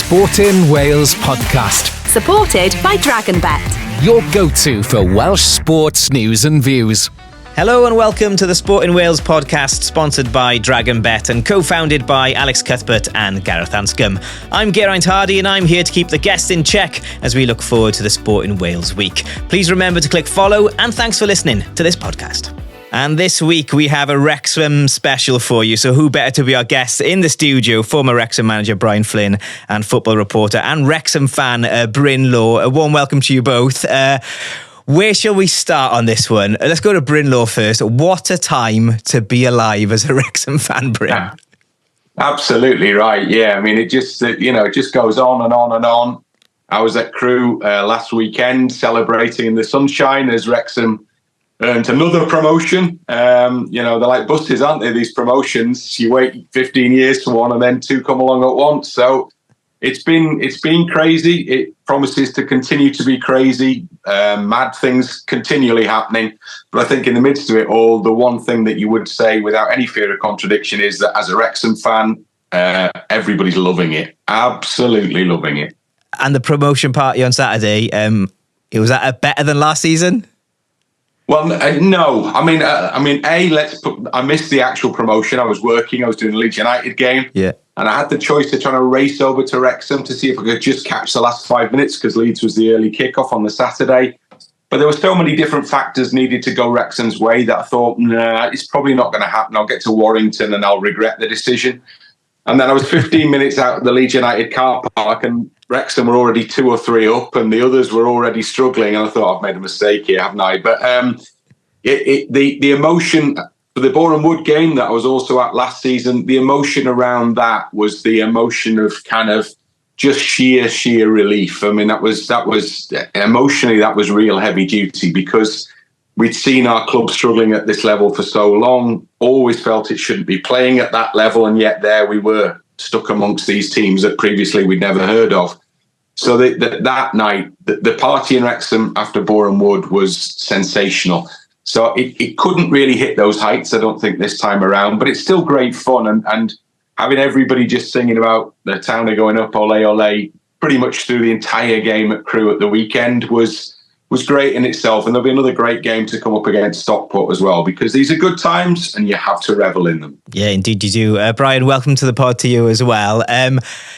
Sport in Wales podcast. Supported by DragonBet, Your go-to for Welsh sports news and views. Hello and welcome to the Sport in Wales podcast, sponsored by DragonBet and co-founded by Alex Cuthbert and Gareth Anscombe. I'm Geraint Hardy and I'm here to keep the guests in check as we look forward to the Sport in Wales week. Please remember to click follow and thanks for listening to this podcast. And this week we have a Wrexham special for you, so who better to be our guests in the studio, former Wrexham manager Brian Flynn and football reporter and Wrexham fan Bryn Law. A warm welcome to you both. Where shall we start on this one? Let's go to Bryn Law first. What a time to be alive as a Wrexham fan, Bryn. Yeah, absolutely right. Yeah, I mean, it just goes on and on and on. I was at Crewe last weekend celebrating in the sunshine as Wrexham earned another promotion. They're like buses, aren't they? These promotions, you wait 15 years for one and then two come along at once. So it's been crazy. It promises to continue to be crazy. Mad things continually happening. But I think in the midst of it all, the one thing that you would say without any fear of contradiction is that as a Wrexham fan, everybody's loving it. Absolutely loving it. And the promotion party on Saturday, was that better than last season? Well, no. I missed the actual promotion. I was working. I was doing a Leeds United game. Yeah. And I had the choice of trying to race over to Wrexham to see if I could just catch the last 5 minutes because Leeds was the early kickoff on the Saturday. But there were so many different factors needed to go Wrexham's way that I thought, nah, it's probably not going to happen. I'll get to Warrington and I'll regret the decision. And then I was 15 minutes out of the Leeds United car park and Wrexham were already 2 or 3 up and the others were already struggling. And I thought, I've made a mistake here, haven't I? But the emotion for the Boreham Wood game that I was also at last season, the emotion around that was the emotion of kind of just sheer relief. I mean, that was emotionally, that was real heavy duty because we'd seen our club struggling at this level for so long, always felt it shouldn't be playing at that level. And yet there we were stuck amongst these teams that previously we'd never heard of. So that night, the party in Wrexham after Boreham Wood was sensational. So it couldn't really hit those heights, I don't think, this time around. But it's still great fun. And having everybody just singing about the town are going up, ole, ole, pretty much through the entire game at Crewe at the weekend was great in itself. And there'll be another great game to come up against Stockport as well, because these are good times and you have to revel in them. Yeah, indeed you do. Brian, welcome to the pod to you as well.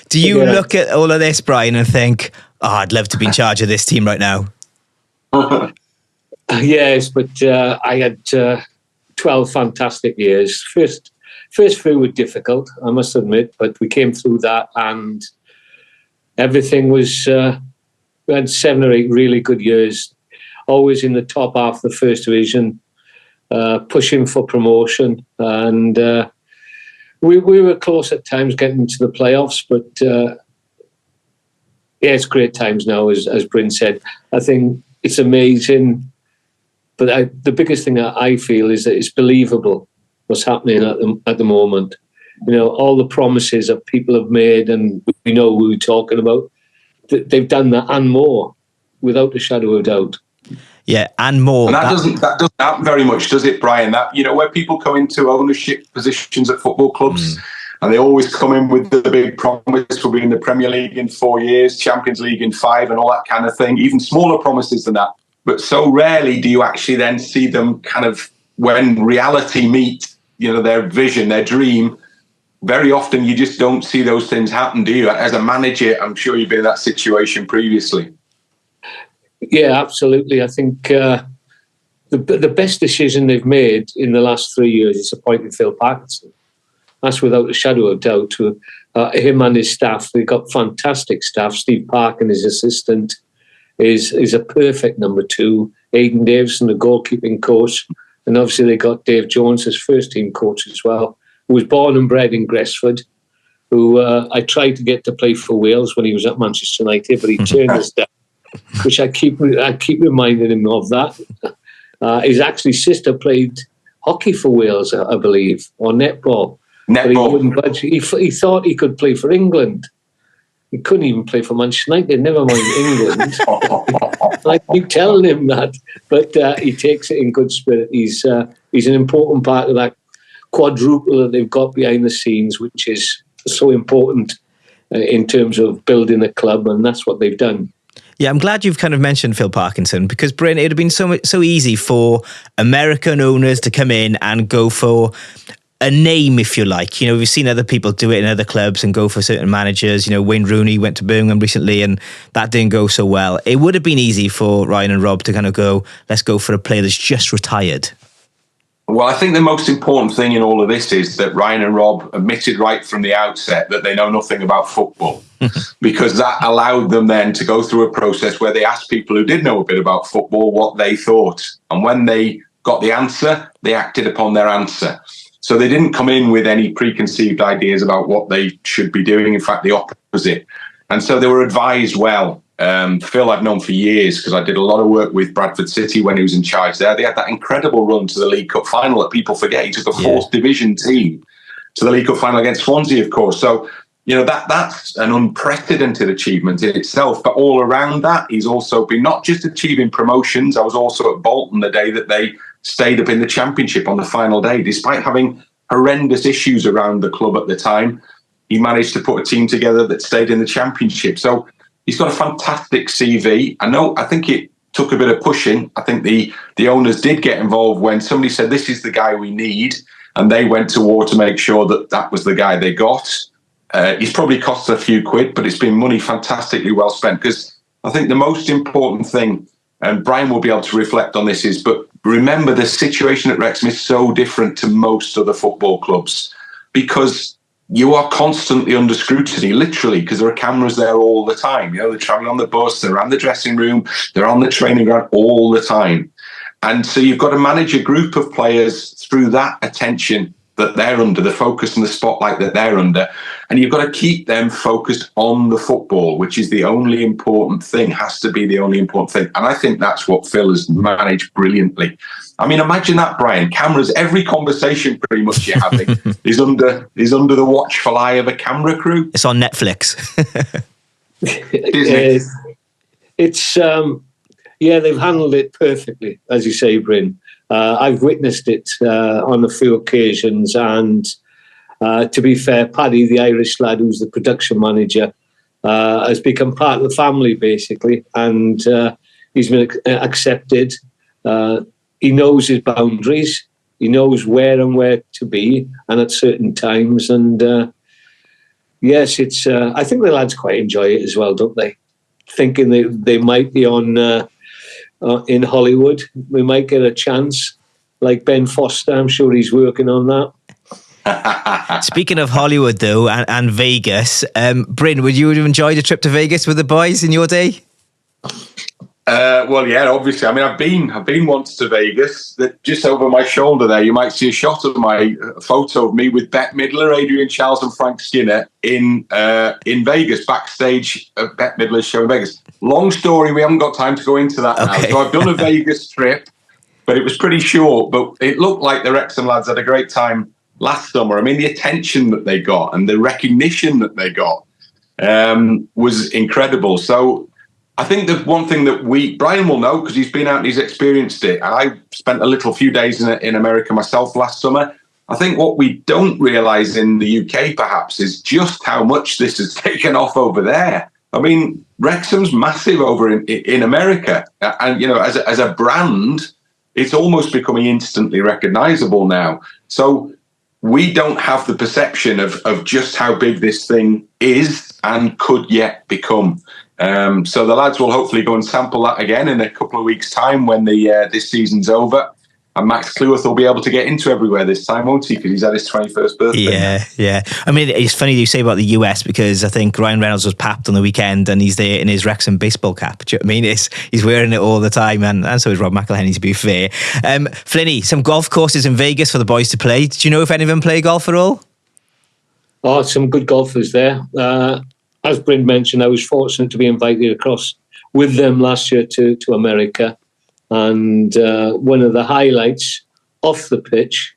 Do you look at all of this, Brian, and think, I'd love to be in charge of this team right now? Yes, but I had 12 fantastic years. First few were difficult, I must admit, but we came through that and everything was... we had 7 or 8 really good years, always in the top half of the First Division, pushing for promotion. And we were close at times getting into the playoffs, but it's great times now, as Bryn said. I think it's amazing. But the biggest thing that I feel is that it's believable what's happening at the moment. All the promises that people have made, and we know who we're talking about, they've done that and more, without a shadow of doubt. Yeah, and more. And that doesn't happen very much, does it, Brian? That where people come into ownership positions at football clubs, and they always come in with the big promise for being in the Premier League in 4 years, Champions League in 5, and all that kind of thing. Even smaller promises than that. But so rarely do you actually then see them kind of, when reality meets, their vision, their dream. Very often you just don't see those things happen, do you? As a manager, I'm sure you've been in that situation previously. Yeah, absolutely. I think the best decision they've made in the last 3 years is appointing Phil Parkinson. That's without a shadow of doubt. Him and his staff, they've got fantastic staff. Steve Parkin, his assistant, is a perfect number 2. Aidan Davison, the goalkeeping coach. And obviously they got Dave Jones as first team coach as well, who was born and bred in Gresford, who I tried to get to play for Wales when he was at Manchester United, but he turned us down, which I keep reminding him of that. His actually sister played hockey for Wales, I believe, or netball. But he wouldn't budge. He thought he could play for England. He couldn't even play for Manchester United, never mind England. I keep telling him that, but he takes it in good spirit. He's an important part of that quadruple that they've got behind the scenes, which is so important in terms of building a club, and that's what they've done. Yeah, I'm glad you've kind of mentioned Phil Parkinson, because, Bryn, it would have been so easy for American owners to come in and go for a name, if you like. You know, we've seen other people do it in other clubs and go for certain managers. You know, Wayne Rooney went to Birmingham recently and that didn't go so well. It would have been easy for Ryan and Rob to kind of go, let's go for a player that's just retired. Well, I think the most important thing in all of this is that Ryan and Rob admitted right from the outset that they know nothing about football, because that allowed them then to go through a process where they asked people who did know a bit about football what they thought. And when they got the answer, they acted upon their answer. So they didn't come in with any preconceived ideas about what they should be doing. In fact, the opposite. And so they were advised well. Phil I've known for years because I did a lot of work with Bradford City when he was in charge there. They had that incredible run to the League Cup final that people forget. He took a fourth division team to the League Cup final against Swansea, of course. So, you know, that's an unprecedented achievement in itself. But all around that, he's also been not just achieving promotions. I was also at Bolton the day that they stayed up in the Championship on the final day. Despite having horrendous issues around the club at the time, he managed to put a team together that stayed in the Championship. So he's got a fantastic CV. I think it took a bit of pushing. I think the owners did get involved when somebody said, this is the guy we need. And they went to war to make sure that that was the guy they got. He's probably cost a few quid, but it's been money fantastically well spent. Because I think the most important thing, and Brian will be able to reflect on this, is, but remember the situation at Wrexham is so different to most other football clubs, because you are constantly under scrutiny, literally, because there are cameras there all the time. You know, they're traveling on the bus, they're around the dressing room, they're on the training ground all the time. And so you've got to manage a group of players through that attention that they're under, the focus and the spotlight that they're under. And you've got to keep them focused on the football, which is the only important thing, has to be the only important thing. And I think that's what Phil has managed brilliantly. I mean, imagine that, Brian. Cameras, every conversation pretty much you're having is under the watchful eye of a camera crew. It's on Netflix. It's they've handled it perfectly, as you say, Bryn. I've witnessed it on a few occasions, and to be fair, Paddy, the Irish lad who's the production manager, has become part of the family, basically, and he's been accepted. He knows his boundaries. He knows where to be, and at certain times. And yes, it's. I think the lads quite enjoy it as well, don't they? Thinking they might be on in Hollywood, we might get a chance. Like Ben Foster, I'm sure he's working on that. Speaking of Hollywood, though, and Vegas, Bryn, would you have enjoyed a trip to Vegas with the boys in your day? Well, yeah, obviously. I mean, I've been once to Vegas. Just over my shoulder there, you might see a shot of my photo of me with Bette Midler, Adrian Charles, and Frank Skinner in Vegas, backstage of Bette Midler's show in Vegas. Long story, we haven't got time to go into that now. So I've done a Vegas trip, but it was pretty short. But it looked like the Wrexham lads had a great time last summer. I mean, the attention that they got and the recognition that they got was incredible. So I think the one thing that Brian will know, because he's been out and he's experienced it, and I spent a few days in America myself last summer. I think what we don't realise in the UK perhaps is just how much this has taken off over there. I mean, Wrexham's massive over in America, and you know, as a brand, it's almost becoming instantly recognisable now. So we don't have the perception of just how big this thing is and could yet become. So the lads will hopefully go and sample that again in a couple of weeks' time when this season's over. And Max Cleworth will be able to get into everywhere this time, won't he? Because he's had his 21st birthday. Yeah. I mean, it's funny you say about the US, because I think Ryan Reynolds was papped on the weekend and he's there in his Wrexham baseball cap. Do you know what I mean? He's wearing it all the time, and so is Rob McElhenney, to be fair. Flinny, some golf courses in Vegas for the boys to play. Do you know if any of them play golf at all? Oh, some good golfers there. As Bryn mentioned, I was fortunate to be invited across with them last year to America. And one of the highlights off the pitch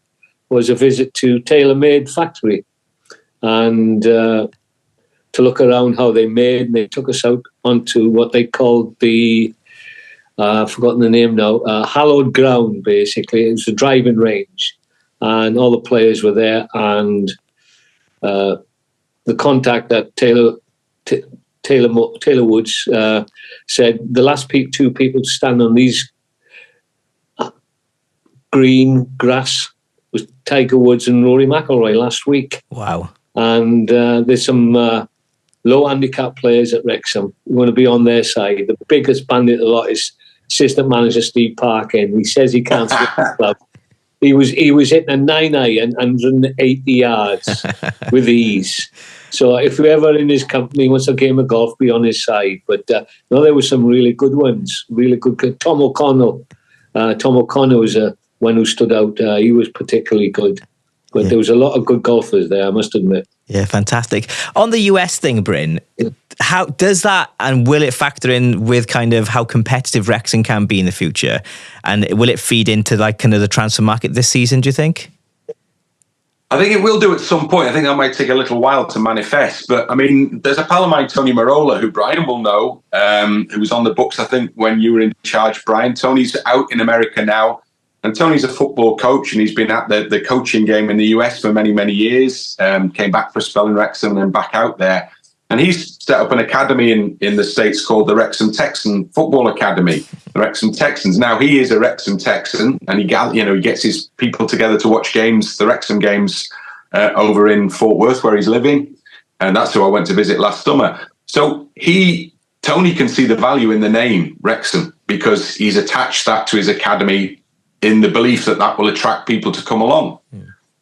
was a visit to Tailor Made Factory, and to look around how they made. And they took us out onto what they called the, I've forgotten the name now, hallowed ground, basically. It was a driving range, and all the players were there. And the contact at Tailor Taylor Woods said the last two people to stand on these green grass was Tiger Woods and Rory McIlroy last week. Wow. And there's some low handicap players at Wrexham who want to be on their side. The biggest bandit of the lot is assistant manager Steve Parkin. He says he can't swim the club. He was hitting a 9-iron 180 yards with ease. So if you're ever in his company, wants a game of golf, be on his side. But no, there were some really good ones, really good. Tom O'Connell was one who stood out. He was particularly good. But there was a lot of good golfers there, I must admit. Yeah, fantastic. On the US thing, Bryn, how does that, and will it factor in with kind of how competitive Wrexham can be in the future? And will it feed into like kind of the transfer market this season, do you think? I think it will do at some point. I think that might take a little while to manifest. But I mean, there's a pal of mine, Tony Marola, who Brian will know, who was on the books, I think, when you were in charge, Brian. Tony's out in America now. And Tony's a football coach, and he's been at the coaching game in the US for many, many years. Came back for a spell in Wrexham and then back out there. And he's set up an academy in the States called the Wrexham Texan Football Academy, the Wrexham Texans. Now, he is a Wrexham Texan, and he gets his people together to watch games, the Wrexham games, over in Fort Worth, where he's living. And that's who I went to visit last summer. So Tony can see the value in the name Wrexham because he's attached that to his academy in the belief that will attract people to come along.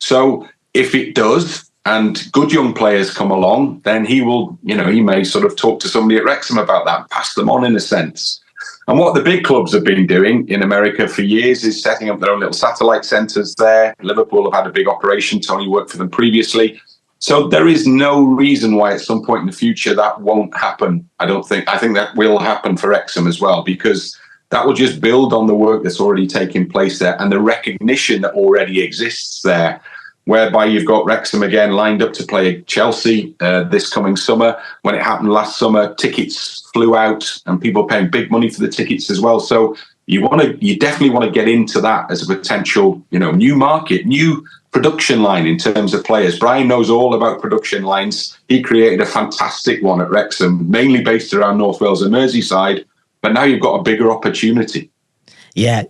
So if it does, and good young players come along, then he will, he may sort of talk to somebody at Wrexham about that, pass them on in a sense. And what the big clubs have been doing in America for years is setting up their own little satellite centres there. Liverpool have had a big operation. Tony worked for them previously. So there is no reason why at some point in the future that won't happen. I think that will happen for Wrexham as well, because that will just build on the work that's already taking place there and the recognition that already exists there, whereby you've got Wrexham again lined up to play Chelsea this coming summer. When it happened last summer, tickets flew out and people were paying big money for the tickets as well. So you definitely want to get into that as a potential, new market, new production line in terms of players. Brian knows all about production lines. He created a fantastic one at Wrexham, mainly based around North Wales and Merseyside. But now you've got a bigger opportunity. Yeah.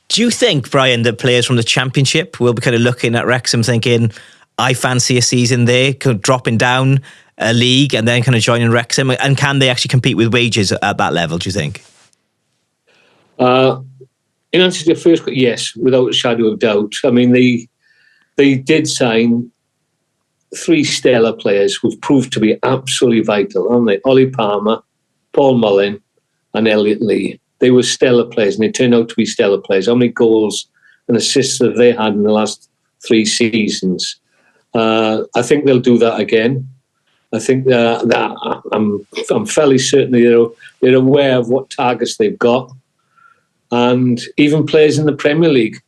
Do you think, Brian, that players from the Championship will be kind of looking at Wrexham thinking, I fancy a season there, dropping down a league and then kind of joining Wrexham? And can they actually compete with wages at that level, do you think? In answer to your first question, yes, without a shadow of doubt. I mean, they did sign 3 stellar players who've proved to be absolutely vital, haven't they? Ollie Palmer, Paul Mullin, and Elliot Lee. They were stellar players, and they turned out to be stellar players. How many goals and assists have they had in the last 3 seasons? I think they'll do that again. I think that I'm fairly certain they're aware of what targets they've got, and even players in the Premier League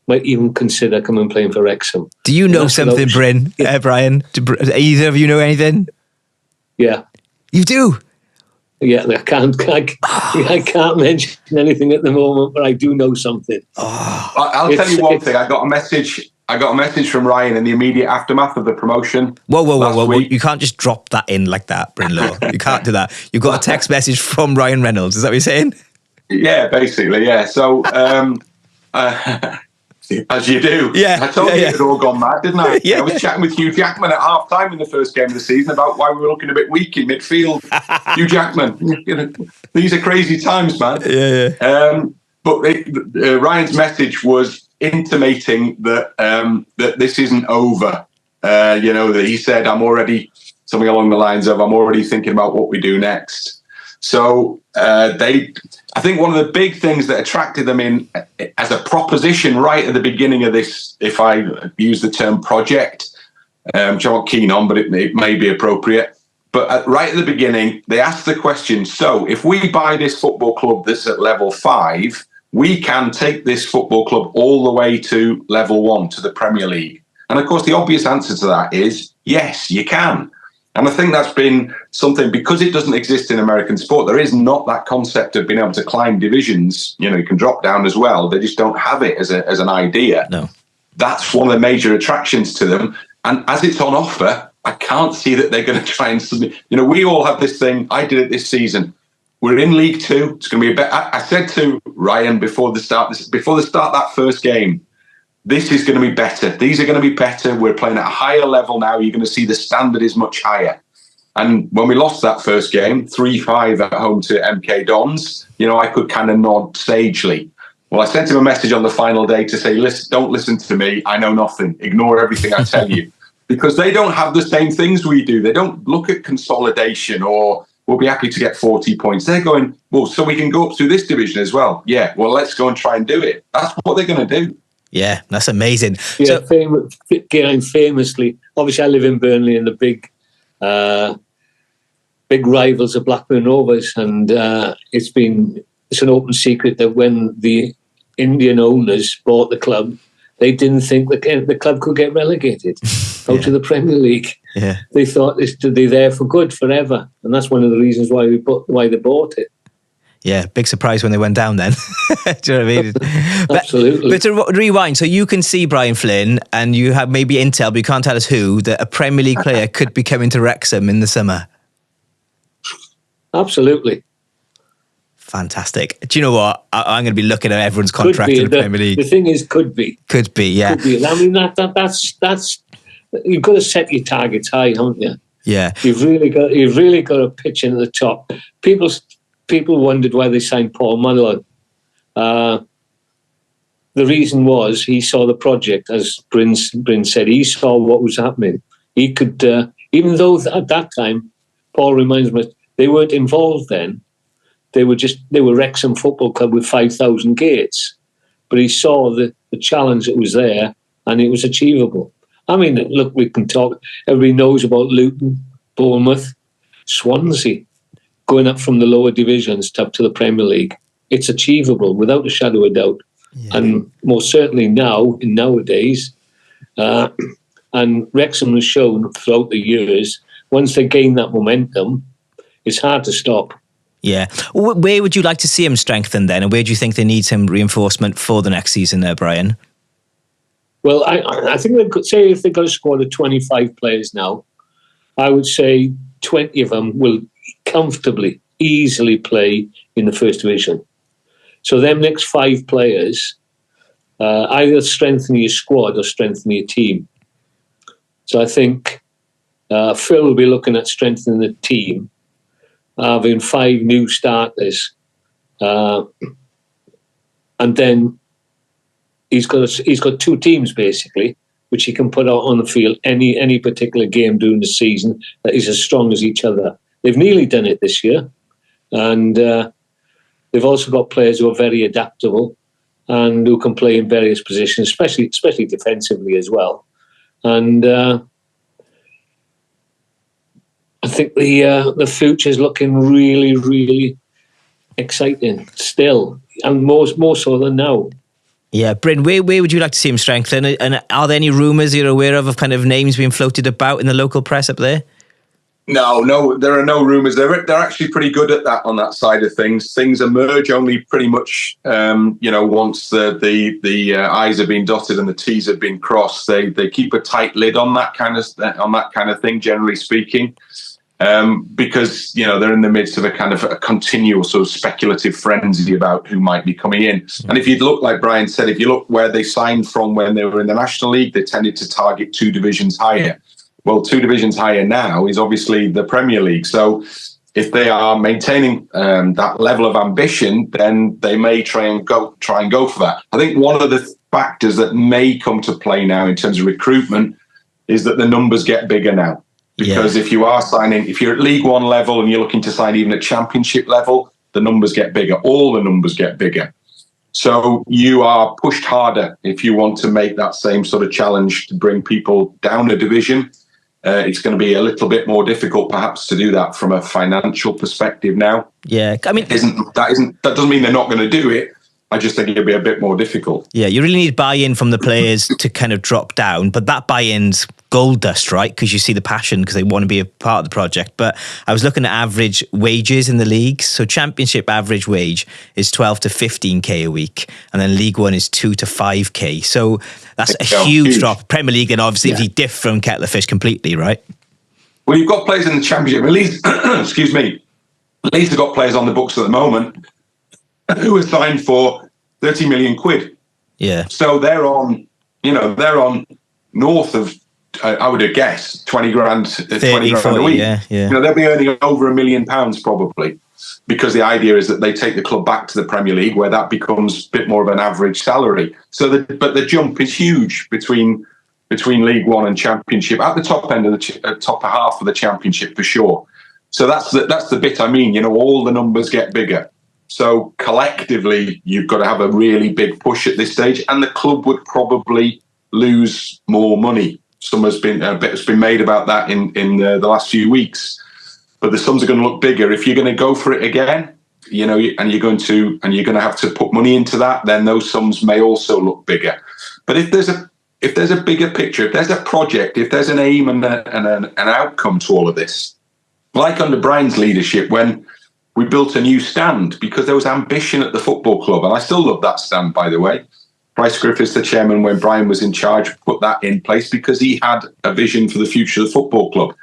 might even consider coming and playing for Wrexham. Do you know something, Bryn? Brian? Do either of you know anything? Yeah. You do? Yeah, I can't mention anything at the moment, but I do know something. I'll tell you one thing. I got a message from Ryan in the immediate aftermath of the promotion. Whoa. You can't just drop that in like that, Bryn Law. You can't do that. You've got a text message from Ryan Reynolds. Is that what you're saying? Yeah, basically, yeah. So, as you do. Yeah. I told you it had all gone mad, didn't I? Yeah. I was chatting with Hugh Jackman at half-time in the first game of the season about why we were looking a bit weak in midfield. Hugh Jackman, these are crazy times, man. Yeah. But Ryan's message was intimating that that this isn't over. That he said, I'm already, something along the lines of, I'm already thinking about what we do next. So I think one of the big things that attracted them in as a proposition right at the beginning of this, if I use the term project, which I'm not keen on, but it may be appropriate. But right at the beginning, they asked the question, so if we buy this football club that's at level 5, we can take this football club all the way to level 1, to the Premier League. And of course, the obvious answer to that is, yes, you can. And I think that's been something, because it doesn't exist in American sport, there is not that concept of being able to climb divisions. You can drop down as well. They just don't have it as an idea. No. That's one of the major attractions to them. And as it's on offer, I can't see that they're going to try and submit. We all have this thing. I did it this season. We're in League Two. It's going to be a bit. I said to Ryan before the start that first game, this is going to be better. These are going to be better. We're playing at a higher level now. You're going to see the standard is much higher. And when we lost that first game, 3-5 at home to MK Dons, I could kind of nod sagely. Well, I sent him a message on the final day to say, listen, don't listen to me. I know nothing. Ignore everything I tell you. Because they don't have the same things we do. They don't look at consolidation or we'll be happy to get 40 points. They're going, well, so we can go up through this division as well. Yeah, well, let's go and try and do it. That's what they're going to do. Yeah, that's amazing. Yeah, famously, obviously I live in Burnley and the big rivals are Blackburn Rovers, and it's an open secret that when the Indian owners bought the club, they didn't think the club could get relegated out to the Premier League. Yeah. They thought they're there for good forever, and that's one of the reasons why they bought it. Yeah, big surprise when they went down then. Do you know what I mean? Absolutely. But to rewind, so you can see Brian Flynn, and you have maybe intel, but you can't tell us who, that a Premier League player could be coming to Wrexham in the summer. Absolutely. Fantastic. Do you know what? I'm going to be looking at everyone's contract in the Premier League. The thing is, could be. Could be, yeah. Could be. I mean, that's you've got to set your targets high, haven't you? Yeah. You've really got to pitch in at the top. People wondered why they signed Paul Mullen. The reason was he saw the project, as Bryn said. He saw what was happening. He could, even though at that time, Paul reminds me, they weren't involved then. They were Wrexham Football Club with 5,000 gates. But he saw the challenge that was there, and it was achievable. I mean, look, we can talk. Everybody knows about Luton, Bournemouth, Swansea, going up from the lower divisions up to the Premier League. It's achievable without a shadow of doubt. Yeah. And most certainly nowadays, and Wrexham has shown throughout the years, once they gain that momentum, it's hard to stop. Yeah. Where would you like to see him strengthen then? And where do you think they need some reinforcement for the next season there, Brian? Well, I think they could say if they've got a squad of 25 players now, I would say 20 of them will comfortably, easily play in the First Division. So them next 5 players, either strengthen your squad or strengthen your team. So I think Phil will be looking at strengthening the team, having 5 new starters, and then he's got 2 teams basically, which he can put out on the field any particular game during the season that is as strong as each other. They've nearly done it this year, and they've also got players who are very adaptable and who can play in various positions, especially defensively as well. And I think the future is looking really, really exciting still, and more so than now. Yeah, Bryn, where would you like to see him strengthen? And are there any rumours you're aware of kind of names being floated about in the local press up there? No, there are no rumours. They're actually pretty good at that on that side of things. Things emerge only pretty much, once the I's have been dotted and the T's have been crossed. They keep a tight lid on that kind of thing, generally speaking, because they're in the midst of a kind of a continual sort of speculative frenzy about who might be coming in. And if you look, like Brian said, if you look where they signed from when they were in the National League, they tended to target 2 divisions higher. Well, 2 divisions higher now is obviously the Premier League. So if they are maintaining that level of ambition, then they may try and go for that. I think one of the factors that may come to play now in terms of recruitment is that the numbers get bigger now. Because if you're at League One level and you're looking to sign even at Championship level, the numbers get bigger. All the numbers get bigger. So you are pushed harder if you want to make that same sort of challenge to bring people down a division. It's going to be a little bit more difficult, perhaps, to do that from a financial perspective now. Yeah, I mean, that doesn't mean they're not going to do it. I just think it'll be a bit more difficult. Yeah, you really need buy-in from the players to kind of drop down, but that buy-in's gold dust, right? Because you see the passion because they want to be a part of the project. But I was looking at average wages in the leagues. So Championship average wage is 12 to 15k a week, and then League One is 2 to 5k. So that's a huge drop. Premier League then obviously different from kettle of fish completely, right? Well, you've got players in the Championship. At least, excuse me, at least they've got players on the books at the moment who are signed for 30 million quid. Yeah. So they're on north of, I would guess, 20 grand, 20 grand a week. Yeah. They'll be earning over £1 million probably, because the idea is that they take the club back to the Premier League, where that becomes a bit more of an average salary. But the jump is huge between League One and Championship, at the top end of the top half of the Championship for sure. So that's the bit I mean. All the numbers get bigger. So collectively, you've got to have a really big push at this stage, and the club would probably lose more money. Has been made about that in the last few weeks, but the sums are going to look bigger if you're going to go for it again. And you're going to have to put money into that. Then those sums may also look bigger. But if there's a bigger picture, if there's a project, if there's an aim and an outcome to all of this, like under Brian's leadership, when we built a new stand because there was ambition at the football club, and I still love that stand, by the way. Bryce Griffiths, the chairman, when Brian was in charge, put that in place because he had a vision for the future of the football club.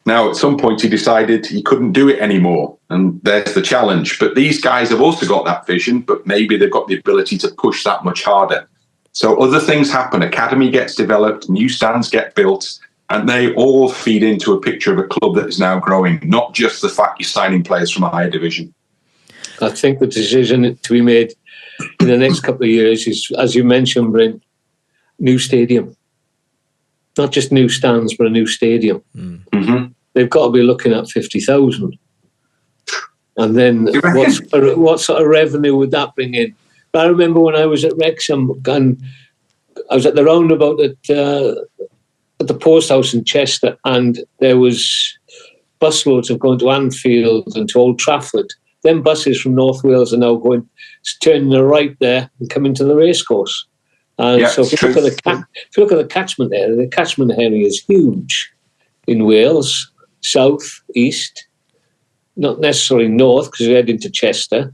Now, at some point, he decided he couldn't do it anymore, and there's the challenge. But these guys have also got that vision, but maybe they've got the ability to push that much harder. So other things happen. Academy gets developed, new stands get built, and they all feed into a picture of a club that is now growing, not just the fact you're signing players from a higher division. I think the decision to be made in the next couple of years is, as you mentioned, Bryn, new stadium. Not just new stands, but a new stadium. Mm-hmm. They've got to be looking at 50,000. And then what sort of revenue would that bring in? But I remember when I was at Wrexham, and I was at the roundabout at the post house in Chester, and there was busloads of going to Anfield and to Old Trafford. Them buses from North Wales are now turning the right there and coming to the racecourse. And so if you look at the catchment area, the catchment area is huge in Wales, south, east, not necessarily north because you're heading to Chester,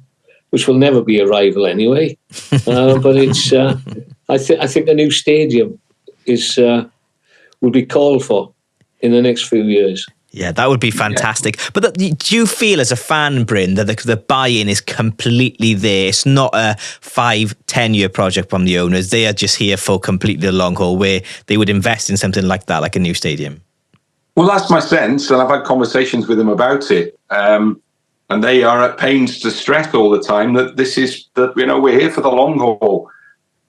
which will never be a rival anyway. But it's I think a new stadium will be called for in the next few years. Yeah, that would be fantastic. Yeah. But do you feel as a fan, Bryn, that the buy-in is completely there? It's not a 5-10 year project from the owners. They are just here for completely the long haul, where they would invest in something like that, like a new stadium. Well, that's my sense, and I've had conversations with them about it. And they are at pains to stress all the time that we're here for the long haul.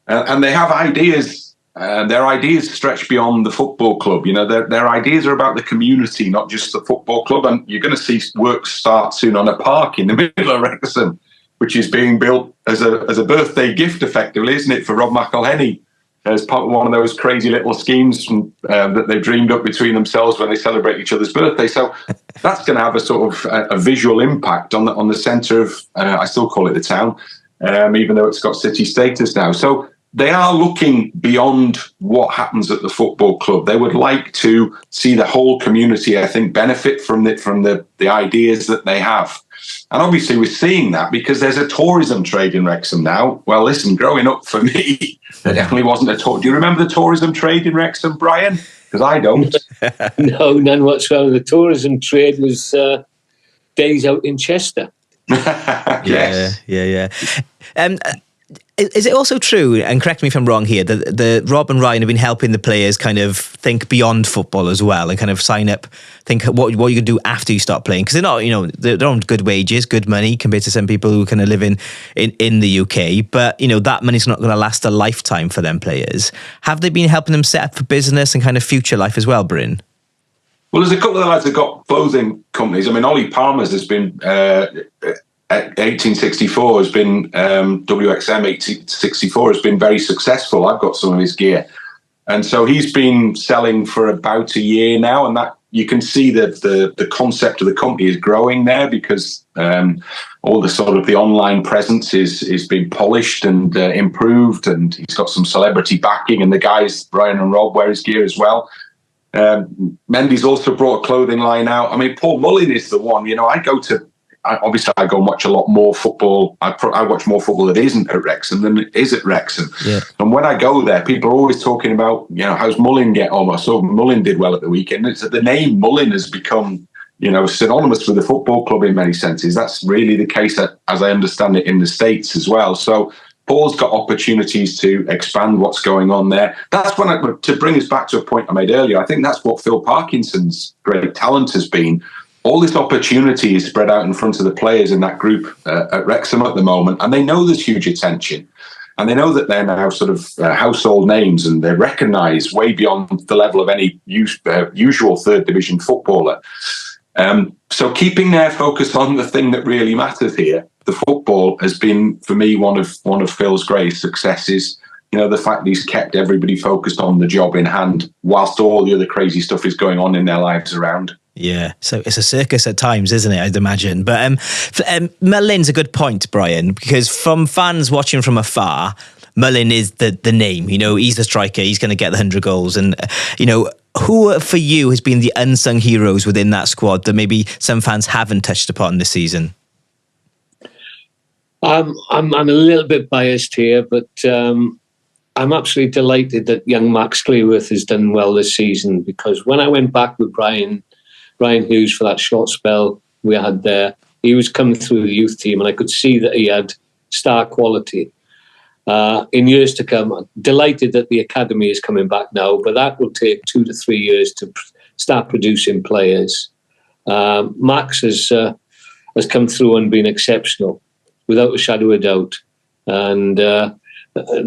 And they have ideas. Their ideas stretch beyond the football club. Their ideas are about the community, not just the football club. And you're going to see work start soon on a park in the middle of Wrexham, which is being built as a birthday gift, effectively, isn't it, for Rob McElhenney, as part of one of those crazy little schemes that they've dreamed up between themselves when they celebrate each other's birthday. So that's going to have a sort of a visual impact on the centre of, I still call it the town, even though it's got city status now. So they are looking beyond what happens at the football club. They would like to see the whole community, I think, benefit from the ideas that they have. And obviously we're seeing that because there's a tourism trade in Wrexham now. Well, listen, growing up for me, there definitely wasn't a tour. Do you remember the tourism trade in Wrexham, Brian? Because I don't. No, none whatsoever. The tourism trade was days out in Chester. Yes. Yeah. Is it also true, and correct me if I'm wrong here, that the Rob and Ryan have been helping the players kind of think beyond football as well, and kind of sign up, think what you can do after you start playing? Because they're not, they're on good wages, good money compared to some people who kind of live in the UK. But that money's not going to last a lifetime for them players. Have they been helping them set up for business and kind of future life as well, Bryn? Well, there's a couple of lads that got clothing companies. I mean, Ollie Palmer's has been. 1864 has been WXM 1864 has been very successful. I've got some of his gear, and so he's been selling for about a year now, and that you can see that the concept of the company is growing there because all the sort of the online presence is being polished and improved, and he's got some celebrity backing, and the guys Brian and Rob wear his gear as well. Mendy's also brought a clothing line out. I mean, Paul Mullin is the one. I go to obviously I go and watch a lot more football. I watch more football that isn't at Wrexham than it is at Wrexham. Yeah. And when I go there, people are always talking about, how's Mullin get on? I saw Mullin did well at the weekend. It's that the name Mullin has become, synonymous with the football club in many senses. That's really the case, as I understand it, in the States as well. So Paul's got opportunities to expand what's going on there. That's to bring us back to a point I made earlier, I think that's what Phil Parkinson's great talent has been. All this opportunity is spread out in front of the players in that group at Wrexham at the moment, and they know there's huge attention. And they know that they're now sort of household names, and they're recognised way beyond the level of any usual third division footballer. So keeping their focus on the thing that really matters here, the football, has been for me one of Phil's greatest successes. The fact that he's kept everybody focused on the job in hand whilst all the other crazy stuff is going on in their lives around. Yeah, so it's a circus at times, isn't it? I'd imagine. But Mullin's a good point, Brian, because from fans watching from afar, Mullin is the name. He's the striker. He's going to get the 100 goals. And, who for you has been the unsung heroes within that squad that maybe some fans haven't touched upon this season? I'm a little bit biased here, but I'm absolutely delighted that young Max Cleworth has done well this season, because when I went back with Brian Hughes for that short spell we had there, he was coming through the youth team and I could see that he had star quality. In years to come, I'm delighted that the academy is coming back now, but that will take 2 to 3 years to start producing players. Max has come through and been exceptional, without a shadow of a doubt. And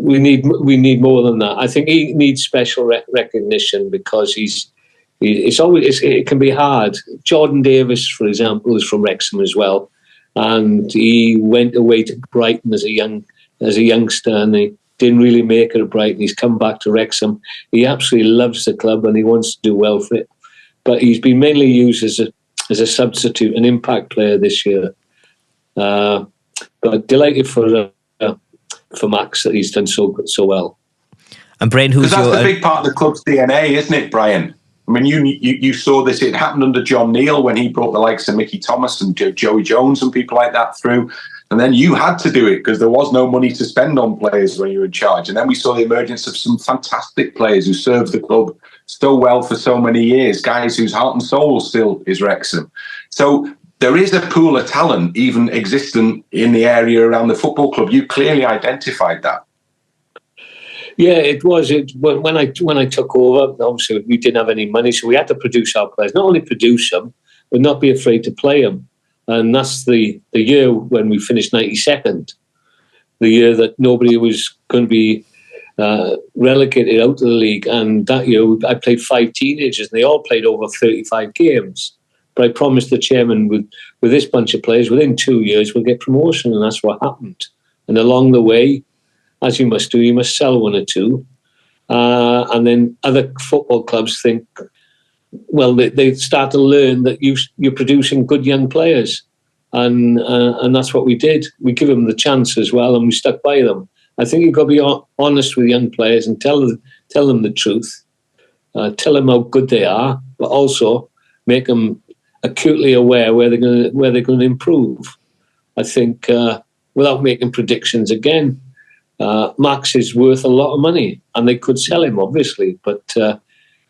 we need more than that. I think he needs special recognition, because it can be hard. Jordan Davis, for example, is from Wrexham as well, and he went away to Brighton as a youngster, and he didn't really make it at Brighton. He's come back to Wrexham. He absolutely loves the club and he wants to do well for it. But he's been mainly used as a substitute, an impact player this year. But delighted for Max that he's done so well. And Brian, that's the big part of the club's DNA, isn't it, Brian? I mean, you saw this. It happened under John Neal when he brought the likes of Mickey Thomas and Joey Jones and people like that through. And then you had to do it because there was no money to spend on players when you were in charge. And then we saw the emergence of some fantastic players who served the club so well for so many years, guys whose heart and soul still is Wrexham. So there is a pool of talent even existent in the area around the football club. You clearly identified that. Yeah, it was. When I took over, obviously we didn't have any money, so we had to produce our players. Not only produce them, but not be afraid to play them. And that's the year when we finished 92nd, the year that nobody was going to be relegated out of the league. And that year I played 5 teenagers, and they all played over 35 games. But I promised the chairman, with this bunch of players, within 2 years we'll get promotion, and that's what happened. And along the way, as you must do, you must sell 1 or 2. And then other football clubs think, well, they start to learn that you're producing good young players. And that's what we did. We give them the chance as well, and we stuck by them. I think you've got to be honest with young players and tell them the truth. Tell them how good they are, but also make them acutely aware where they're going to improve. I think, without making predictions again, Max is worth a lot of money, and they could sell him, obviously, but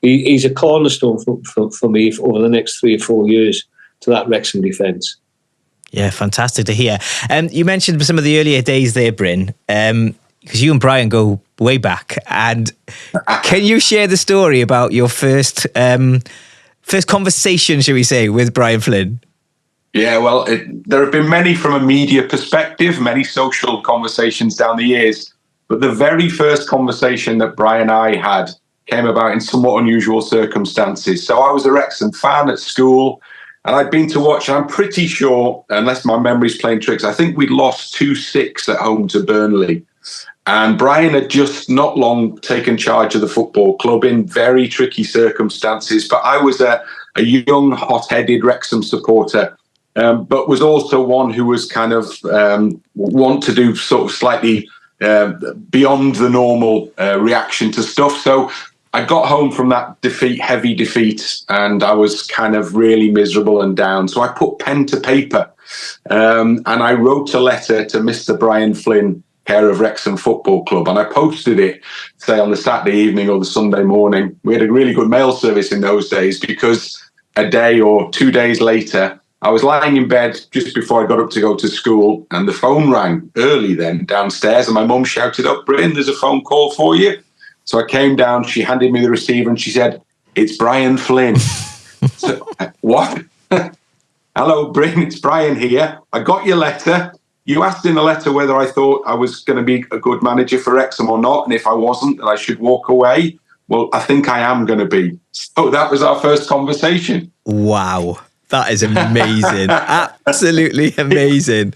he's a cornerstone for me over the next 3 or 4 years to that Wrexham defence. Yeah, fantastic to hear. You mentioned some of the earlier days there, Bryn, because you and Brian go way back. And can you share the story about your first conversation, shall we say, with Brian Flynn? Yeah, well, there have been many from a media perspective, many social conversations down the years. But the very first conversation that Brian and I had came about in somewhat unusual circumstances. So I was a Wrexham fan at school, and I'd been to watch, and I'm pretty sure, unless my memory's playing tricks, I think we'd lost 2-6 at home to Burnley. And Brian had just not long taken charge of the football club in very tricky circumstances. But I was a young, hot-headed Wrexham supporter, but was also one who was kind of want to do sort of slightly beyond the normal reaction to stuff. So I got home from that heavy defeat, and I was kind of really miserable and down. So I put pen to paper, and I wrote a letter to Mr. Brian Flynn, Cae Ras Wrexham Football Club, and I posted it, say, on the Saturday evening or the Sunday morning. We had a really good mail service in those days, because a day or 2 days later, I was lying in bed just before I got up to go to school, and the phone rang early then downstairs, and my mum shouted up, "Bryn, there's a phone call for you." So I came down, she handed me the receiver, and she said, "It's Brian Flynn." So, what? "Hello, Bryn, it's Brian here. I got your letter. You asked in the letter whether I thought I was going to be a good manager for Wrexham or not, and if I wasn't, that I should walk away. Well, I think I am going to be." So that was our first conversation. Wow. That is amazing. Absolutely amazing.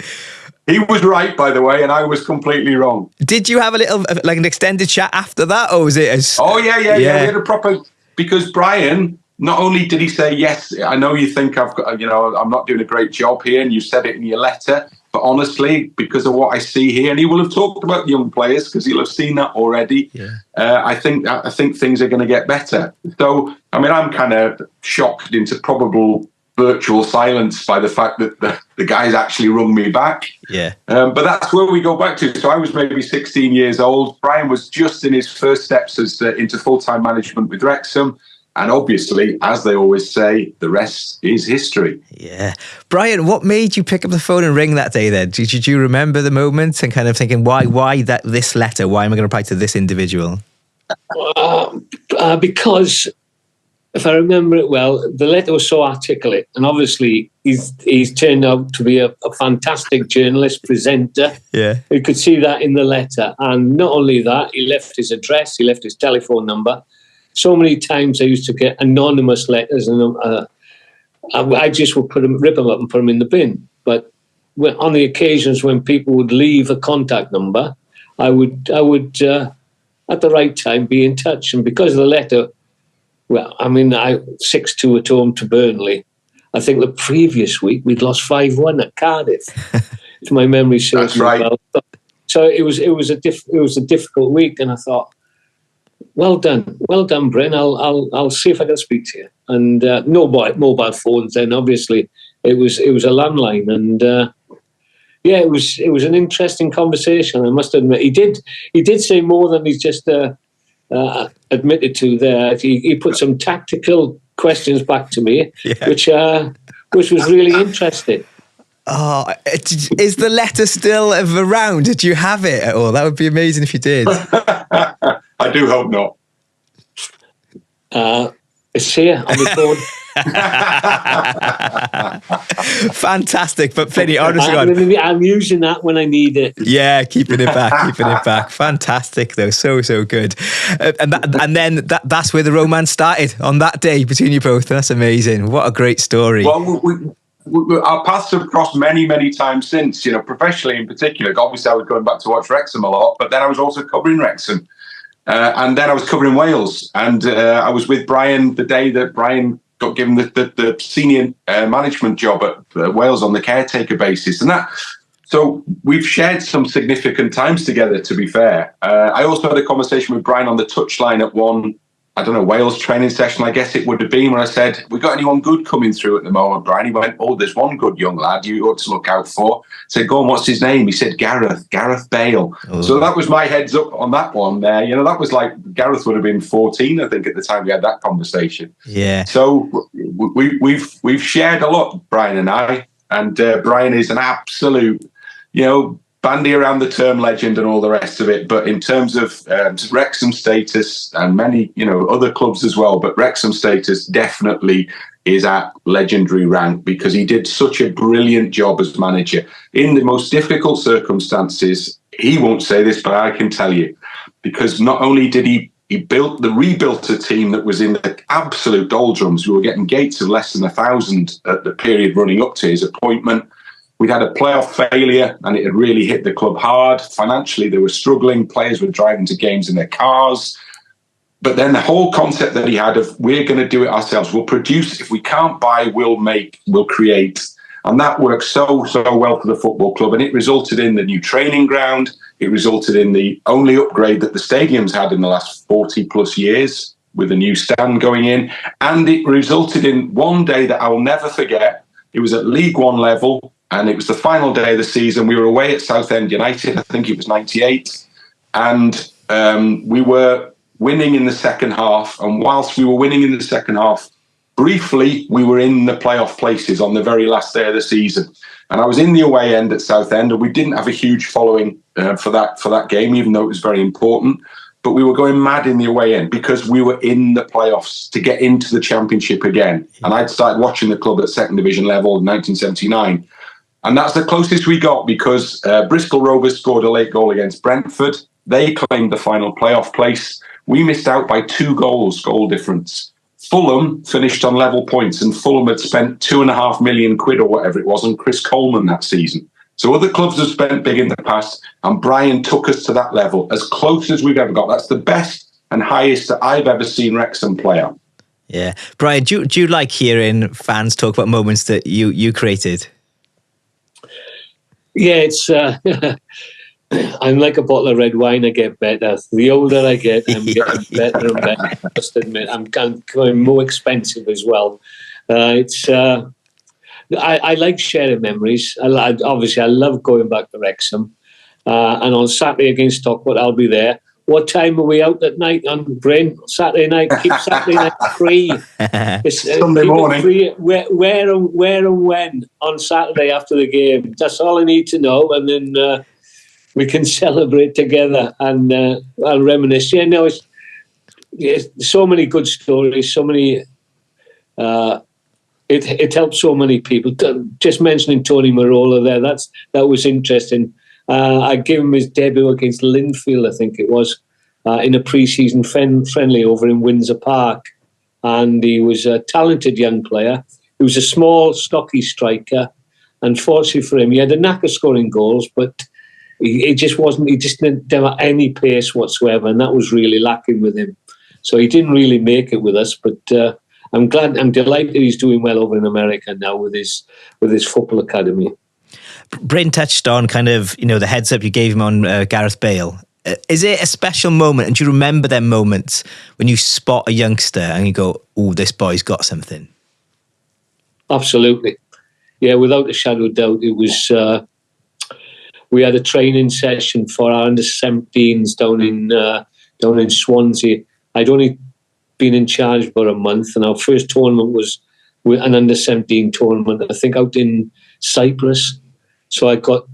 He was right, by the way, and I was completely wrong. Did you have a little, like an extended chat after that, or was it as... Oh, yeah. We had a proper... Because Brian, not only did he say, "Yes, I know you think I've got, I'm not doing a great job here, and you said it in your letter, but honestly, because of what I see here," and he will have talked about the young players because he'll have seen that already. Yeah. I think things are going to get better. So, I mean, I'm kind of shocked into probable virtual silence by the fact that the guys actually rung me back. Yeah. But that's where we go back to. So I was maybe 16 years old. Brian was just in his first steps into full-time management with Wrexham. And obviously, as they always say, the rest is history. Yeah. Brian, what made you pick up the phone and ring that day then? Did you remember the moment and kind of thinking, why this letter? Why am I going to reply to this individual? Because... if I remember it well, the letter was so articulate, and obviously he's turned out to be a fantastic journalist, presenter. Yeah, you could see that in the letter. And not only that, he left his address, he left his telephone number. So many times I used to get anonymous letters, and I just would rip them up and put them in the bin. But on the occasions when people would leave a contact number, I would at the right time be in touch. And because of the letter, well, I mean, 6-2 at home to Burnley. I think the previous week we'd lost 5-1 at Cardiff, if my memory serves me well. So it was a difficult week, and I thought, well done, Bryn. I'll see if I can speak to you. And no mobile phones then. Obviously, it was a landline, and it was an interesting conversation. I must admit, he did say more than he's just. Admitted to there. He put some tactical questions back to me, which was really interesting. Oh, is the letter still around? Did you have it at all? That would be amazing if you did. I do hope not. It's here on the phone. Fantastic, but Flinny, honestly, I'm using that when I need it. Yeah, keeping it back. Fantastic, though, so good. And then that's where the romance started on that day between you both. That's amazing. What a great story. Well, our paths have crossed many times since. Professionally in particular. Obviously, I was going back to watch Wrexham a lot, but then I was also covering Wrexham. And then I was covering Wales, and I was with Brian the day that Brian got given the senior management job at Wales on the caretaker basis. And so we've shared some significant times together, to be fair. I also had a conversation with Brian on the touchline at one, Wales training session, I guess it would have been, where I said, "We got anyone good coming through at the moment, Brian?" He went, "Oh, there's one good young lad you ought to look out for." I said, "Go on, what's his name?" He said, Gareth Bale. Oh. So that was my heads up on that one there. That was like, Gareth would have been 14, I think, at the time we had that conversation. Yeah. So we've shared a lot, Brian and I, and Brian is an absolute, bandy around the term legend and all the rest of it. But in terms of Wrexham status and many, other clubs as well, but Wrexham status definitely is at legendary rank, because he did such a brilliant job as manager in the most difficult circumstances. He won't say this, but I can tell you, because not only did he rebuilt a team that was in the absolute doldrums. We were getting gates of less than 1,000 at the period running up to his appointment. We'd had a playoff failure, and it had really hit the club hard. Financially, they were struggling. Players were driving to games in their cars. But then the whole concept that he had of, we're going to do it ourselves. We'll produce. If we can't buy, we'll create. And that worked so well for the football club. And it resulted in the new training ground. It resulted in the only upgrade that the stadium's had in the last 40 plus years. with a new stand going in. And it resulted in one day that I will never forget. It was at League One level, and it was the final day of the season. We were away at Southend United. I think it was 98. And we were winning in the second half. And whilst we were winning in the second half, briefly, we were in the playoff places on the very last day of the season. And I was in the away end at Southend, and we didn't have a huge following for that game, even though it was very important. But we were going mad in the away end because we were in the playoffs to get into the Championship again. And I'd started watching the club at second division level in 1979. And that's the closest we got because Bristol Rovers scored a late goal against Brentford. They claimed the final playoff place. We missed out by 2 goals, goal difference. Fulham finished on level points, and Fulham had spent £2.5 million or whatever it was on Chris Coleman that season. So other clubs have spent big in the past, and Brian took us to that level, as close as we've ever got. That's the best and highest that I've ever seen Wrexham play at. Yeah. Brian, do you like hearing fans talk about moments that you created? Yeah, it's... I'm like a bottle of red wine. I get better. The older I get, I'm getting better and better. I must admit, I'm becoming more expensive as well. I like sharing memories. I love going back to Wrexham. And on Saturday against Stockport, I'll be there. What time are we out at night on Bryn? Saturday night. Keep Saturday night free. Sunday morning. Free. Where and when on Saturday after the game? That's all I need to know. And then we can celebrate together and I'll reminisce. Yeah, no, it's so many good stories. So many. It helped so many people. Just mentioning Tony Marola there, that was interesting. I gave him his debut against Linfield, I think it was, in a pre-season friendly over in Windsor Park. And he was a talented young player. He was a small, stocky striker. Unfortunately for him, he had a knack of scoring goals, but he just didn't have any pace whatsoever, and that was really lacking with him. So he didn't really make it with us, but I'm delighted he's doing well over in America now with his football academy. Bryn touched on kind of, the heads up you gave him on Gareth Bale. Is it a special moment, and do you remember them moments when you spot a youngster and you go, "Oh, this boy's got something"? Absolutely, yeah, without a shadow of doubt. It was. We had a training session for our under-17s down in Swansea. I'd only been in charge for a month, and our first tournament was an under-17 tournament, I think, out in Cyprus. So I got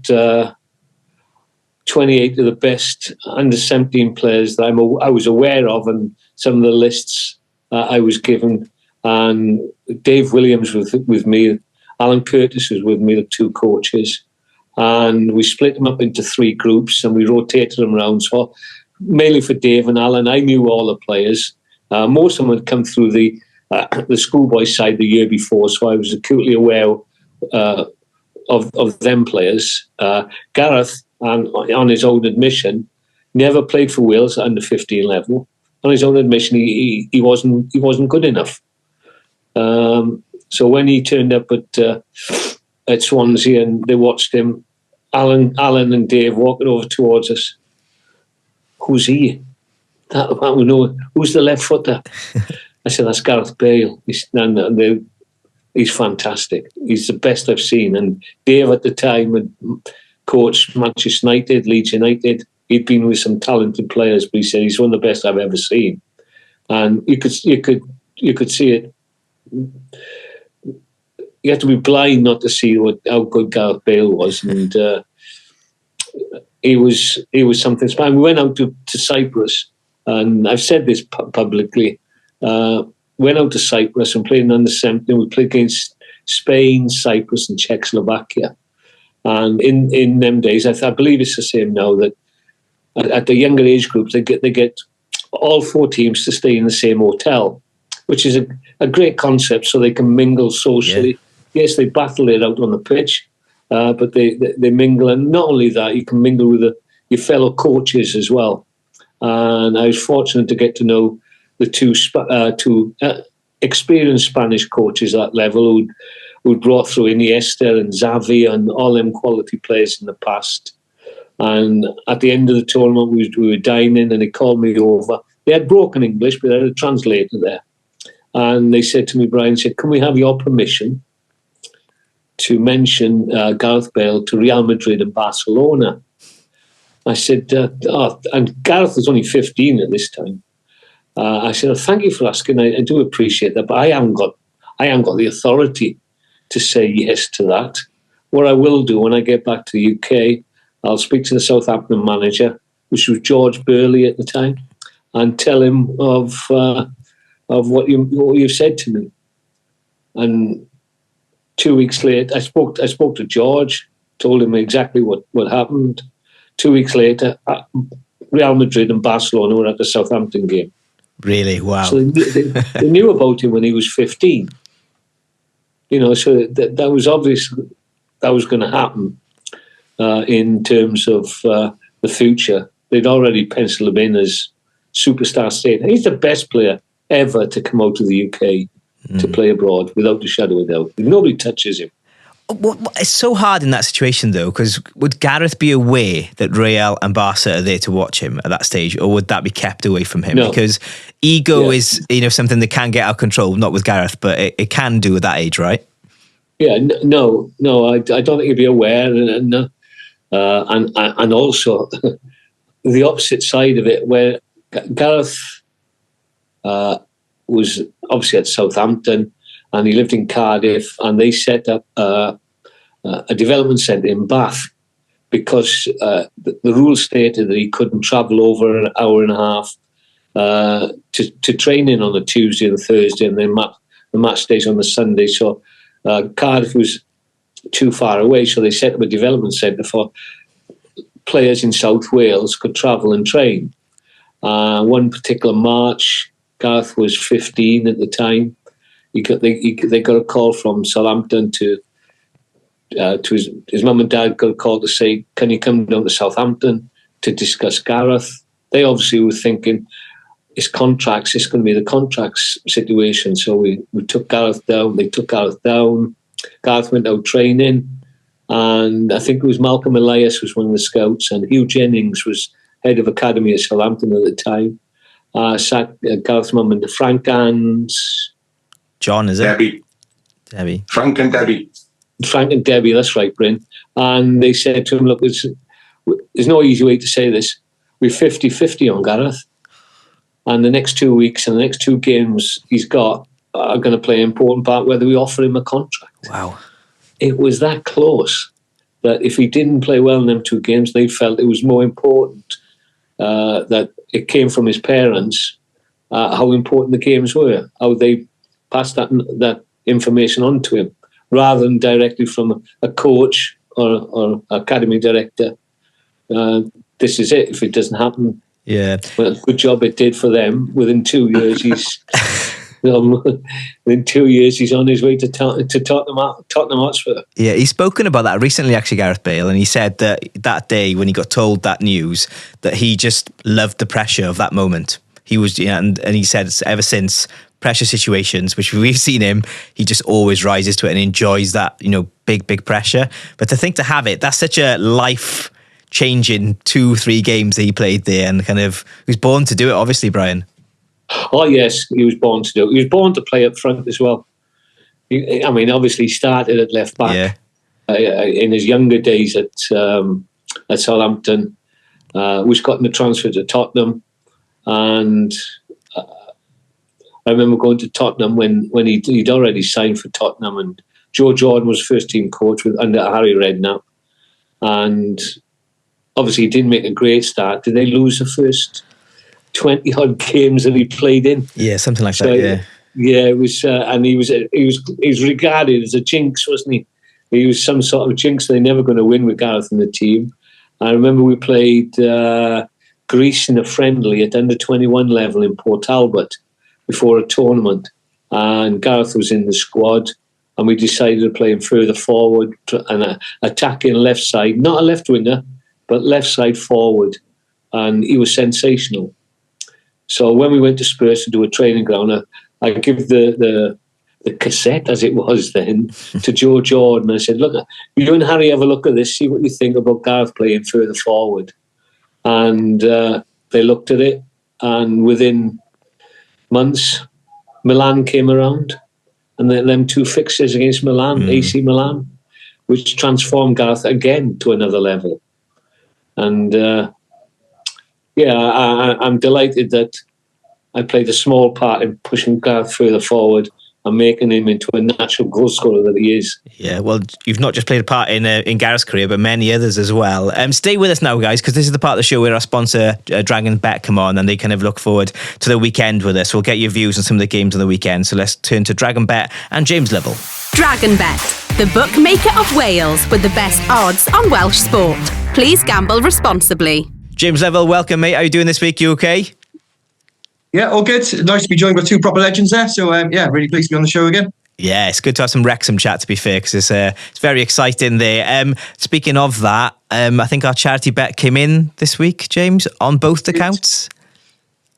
28 of the best under-17 players that I was aware of, and some of the lists I was given. And Dave Williams was with me, Alan Curtis was with me, the 2 coaches. And we split them up into 3 groups, and we rotated them around. So mainly for Dave and Alan, I knew all the players. Most of them had come through the schoolboy side the year before, so I was acutely aware of them players. Gareth, on his own admission, never played for Wales at under 15 level. On his own admission, he wasn't good enough. So when he turned up at Swansea and they watched him, Alan and Dave walking over towards us. Who's he? We know. Who's the left footer? I said, that's Gareth Bale. He's fantastic. He's the best I've seen. And Dave at the time had coached Manchester United, Leeds United. He'd been with some talented players, but he said he's one of the best I've ever seen. And you could see it. You had to be blind not to see how good Gareth Bale was, and he was something special. We went out to Cyprus, and I've said this publicly. Went out to Cyprus and played in under-17. We played against Spain, Cyprus, and Czechoslovakia. And in them days, I believe it's the same now, that at the younger age groups they get all 4 teams to stay in the same hotel, which is a great concept, so they can mingle socially. Yeah. Yes, they battle it out on the pitch, but they mingle. And not only that, you can mingle with your fellow coaches as well. And I was fortunate to get to know the two experienced Spanish coaches at that level who'd brought through Iniesta and Xavi and all them quality players in the past. And at the end of the tournament, we were dining, and he called me over. They had broken English, but they had a translator there. And they said to me, Brian said, can we have your permission to mention Gareth Bale to Real Madrid and Barcelona? I said, and Gareth was only 15 at this time. I said, thank you for asking. I do appreciate that, but I haven't got the authority to say yes to that. What I will do when I get back to the UK, I'll speak to the Southampton manager, which was George Burley at the time, and tell him of what you've said to me. And 2 weeks later, I spoke to George, told him exactly what happened. 2 weeks later, Real Madrid and Barcelona were at the Southampton game. Really? Wow. So they knew about him when he was 15. So that was obvious that was going to happen in terms of the future. They'd already penciled him in as superstar status. He's the best player ever to come out of the UK to play abroad, without a shadow of a doubt. Nobody touches him. It's so hard in that situation, though, because would Gareth be aware that Real and Barca are there to watch him at that stage, or would that be kept away from him? No. Because ego is, something that can get out of control, not with Gareth, but it can do at that age, right? Yeah, no, I don't think he'd be aware, and also the opposite side of it, where Gareth was obviously at Southampton, and he lived in Cardiff, and they set up a development centre in Bath because the rules stated that he couldn't travel over an hour and a half to training on a Tuesday and Thursday, and then the match days on the Sunday. So Cardiff was too far away, so they set up a development centre for players in South Wales could travel and train. One particular March, Gareth was 15 at the time. They got a call from Southampton to his mum and dad got a call to say, can you come down to Southampton to discuss Gareth? They obviously were thinking it's going to be the contracts situation. So we took Gareth down. They took Gareth down. Gareth went out training, and I think it was Malcolm Elias was one of the scouts, and Hugh Jennings was head of academy at Southampton at the time. Sat Gareth's mum and Frank and John, is it? Debbie. Frank and Debbie. Frank and Debbie, that's right, Bryn. And they said to him, look, there's no easy way to say this. We're 50-50 on Gareth. And the next 2 weeks and the next two games he's got are going to play an important part whether we offer him a contract. Wow. It was that close that if he didn't play well in them 2 games, they felt it was more important that it came from his parents, how important the games were, how they passed that information on to him, rather than directly from a coach or academy director. This is it. If it doesn't happen, well, good job it did for them. Within 2 years, he's within 2 years he's on his way to Tottenham Hotspur. Yeah, he's spoken about that recently, actually, Gareth Bale, and he said that day when he got told that news, that he just loved the pressure of that moment. He was, and he said ever since, pressure situations, which we've seen him, he just always rises to it and enjoys that, big pressure. But to have it, that's such a life changing 2-3 games that he played there, and kind of he was born to do it, obviously, Brian. Oh yes, he was born to do it. He was born to play up front as well. Obviously he started at left back in his younger days at Southampton. Was gotten the transfer to Tottenham, and I remember going to Tottenham when he'd already signed for Tottenham, and Joe Jordan was first team coach under Harry Redknapp, and obviously he didn't make a great start. Did they lose the first 20 odd games that he played in? Yeah, something like that. Yeah, it was, and he was regarded as a jinx, wasn't he? He was some sort of jinx. They're never going to win with Gareth in the team. I remember we played Greece in a friendly at under 21 level in Port Talbot before a tournament, and Gareth was in the squad, and we decided to play him further forward and attacking left side, not a left winger, but left side forward, and he was sensational. So when we went to Spurs to do a training ground, I give the cassette, as it was then, to Joe Jordan. I said, look, you and Harry have a look at this, see what you think about Gareth playing further forward. And they looked at it, and within months, Milan came around, and them 2 fixtures against Milan, AC Milan, which transformed Gareth again to another level. And I'm delighted that I played a small part in pushing Gareth further forward and making him into a natural goal scorer that he is. Yeah, well, you've not just played a part in Gareth's career, but many others as well. Stay with us now, guys, because this is the part of the show where our sponsor, Dragon Bet, come on, and they kind of look forward to the weekend with us. We'll get your views on some of the games on the weekend. So let's turn to Dragon Bet and James Lovell. Dragon Bet, the bookmaker of Wales with the best odds on Welsh sport. Please gamble responsibly. James Lovell, welcome, mate. How are you doing this week? You okay? Yeah, all good. Nice to be joined by 2 proper legends there. So, really pleased to be on the show again. Yeah, it's good to have some Wrexham chat, to be fair, because it's very exciting there. Speaking of that, I think our charity bet came in this week, James, on both accounts.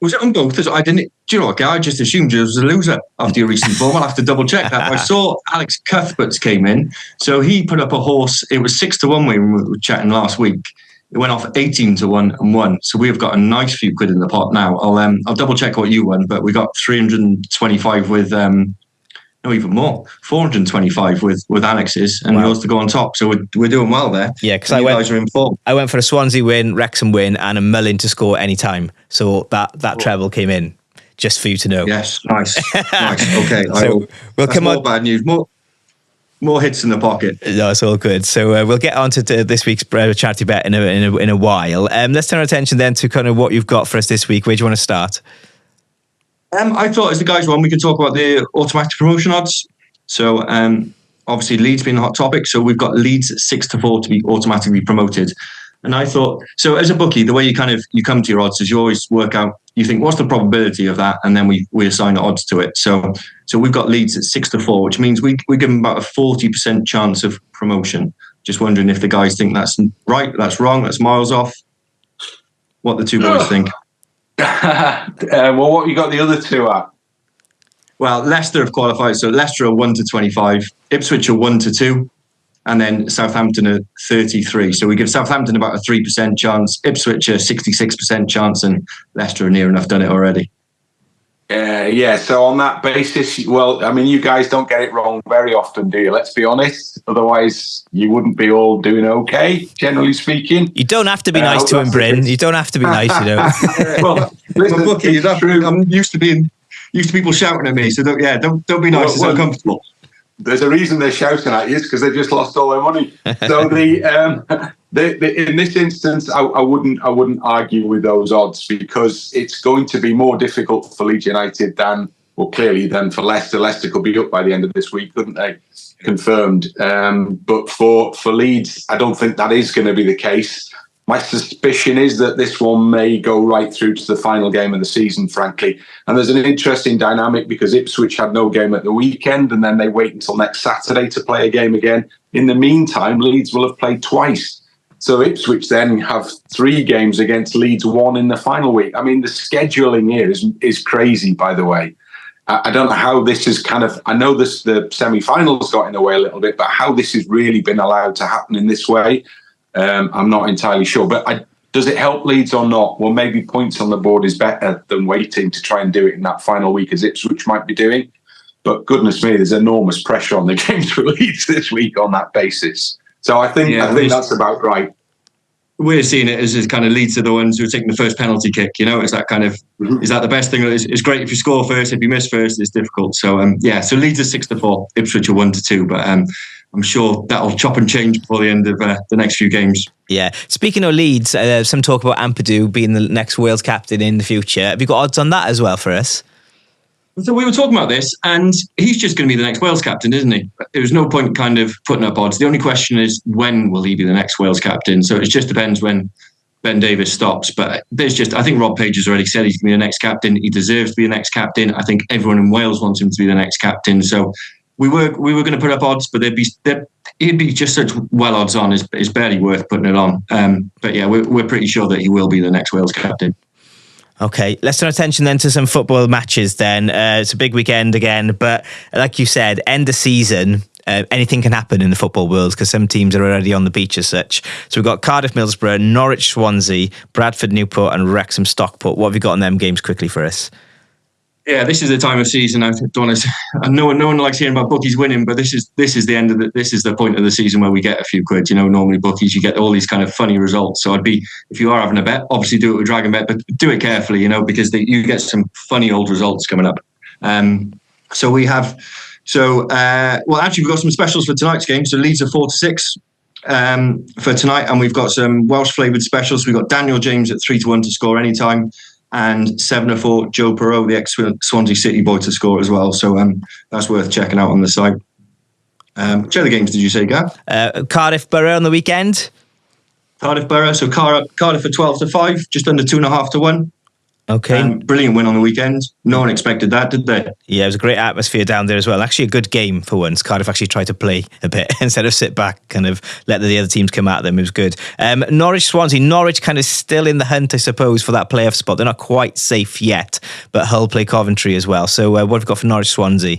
Was it on both? I didn't. Do you know what, guy? I just assumed you was a loser after your recent form. I'll have to double check that. I saw Alex Cuthbert's came in, so he put up a horse. It was 6-1 when we were chatting last week. It went off 18-1 and won. So we've got a nice few quid in the pot now. I'll double check what you won, but we got 325 with no, even more, 425 with Alex's, and yours to go on top. So we're doing well there. Yeah, because guys are in form. I went for a Swansea win, Wrexham win, and a Mullin to score any time. So that treble came in, just for you to know. Yes, nice. Okay, so we'll come on. Bad news. More hits in the pocket. No, it's all good. So we'll get on to this week's charity bet in a while. Let's turn our attention then to kind of what you've got for us this week. Where do you want to start? I thought as the guys won, we could talk about the automatic promotion odds. So obviously Leeds being a hot topic. So we've got Leeds at 6-4 to be automatically promoted. And I thought, so as a bookie, the way you come to your odds is you always work out, you think, what's the probability of that? And then we assign odds to it. So we've got Leeds at 6-4, which means we give them about a 40% chance of promotion. Just wondering if the guys think that's right, that's wrong, that's miles off. What the 2 boys think. Well, what you got the other 2 at? Well, Leicester have qualified. So Leicester are 1-25, Ipswich are 1-2. And then Southampton are 33. So we give Southampton about a 3% chance, Ipswich a 66% chance, and Leicester are near enough done it already. Yeah, so on that basis, well, I mean, you guys don't get it wrong very often, do you? Let's be honest. Otherwise, you wouldn't be all doing okay, generally speaking. You don't have to be nice to him, Bryn. You don't have to be nice, you know. Well, listen, I'm used to people shouting at me, so don't be nice. It's uncomfortable. There's a reason they're shouting at you, because they just lost all their money. So in this instance, I wouldn't argue with those odds, because it's going to be more difficult for Leeds United than for Leicester. Leicester could be up by the end of this week, couldn't they? Confirmed. But for Leeds, I don't think that is going to be the case. My suspicion is that this one may go right through to the final game of the season, frankly. And there's an interesting dynamic, because Ipswich had no game at the weekend, and then they wait until next Saturday to play a game again. In the meantime, Leeds will have played twice. So Ipswich then have 3 games against Leeds, 1 in the final week. I mean, the scheduling here is crazy, by the way. I don't know how this is I know the semi-finals got in the way a little bit, but how this has really been allowed to happen in this way, I'm not entirely sure. But does it help Leeds or not? Well, maybe points on the board is better than waiting to try and do it in that final week, as Ipswich might be doing. But goodness me, there's enormous pressure on the games for Leeds this week on that basis. So I think that's about right. We're seeing it as kind of Leeds are the ones who are taking the first penalty kick. You know, it's that kind of, is that the best thing? It's great if you score first. If you miss first, it's difficult. So, so Leeds are 6-4, Ipswich are 1-2. But I'm sure that'll chop and change before the end of the next few games. Yeah. Speaking of Leeds, some talk about Ampadu being the next Wales captain in the future. Have you got odds on that as well for us? So we were talking about this, and he's just going to be the next Wales captain, isn't he? There's no point kind of putting up odds. The only question is, when will he be the next Wales captain? So it just depends when Ben Davies stops. But I think Rob Page has already said he's going to be the next captain. He deserves to be the next captain. I think everyone in Wales wants him to be the next captain. So we were going to put up odds, but he'd be just such well odds on. It's barely worth putting it on. But yeah, we're pretty sure that he will be the next Wales captain. Okay, let's turn attention then to some football matches then. It's a big weekend again, but like you said, end of season. anything can happen in the football world because some teams are already on the beach as such. So we've got Cardiff, Middlesbrough, Norwich, Swansea, Bradford, Newport, and Wrexham, Stockport. What have you got in them games quickly for us? Yeah, this is the time of season. I don't know. No one likes hearing about bookies winning, but this is the end of this is the point of the season where we get a few quid. Normally bookies, you get all these kind of funny results. So if you are having a bet, obviously do it with Dragon Bet, but do it carefully, because you get some funny old results coming up. Actually we've got some specials for tonight's game. So Leeds are 4-6 for tonight, and we've got some Welsh flavoured specials. We've got Daniel James at 3-1 to score anytime, and 7-4 Joe Perot, the ex-Swansea City boy, to score as well. So that's worth checking out on the site. Which other games did you say, Gav? Cardiff Borough on the weekend. Cardiff Borough. So Cardiff for 12-5, just under 2.5 to 1. Okay. Brilliant win on the weekend. No one expected that, did they? Yeah, it was a great atmosphere down there as well. Actually, a good game for once. Cardiff actually tried to play a bit instead of sit back, kind of let the other teams come at them. It was good. Norwich, Swansea. Norwich kind of still in the hunt, I suppose, for that playoff spot. They're not quite safe yet, but Hull play Coventry as well. So what have we got for Norwich, Swansea?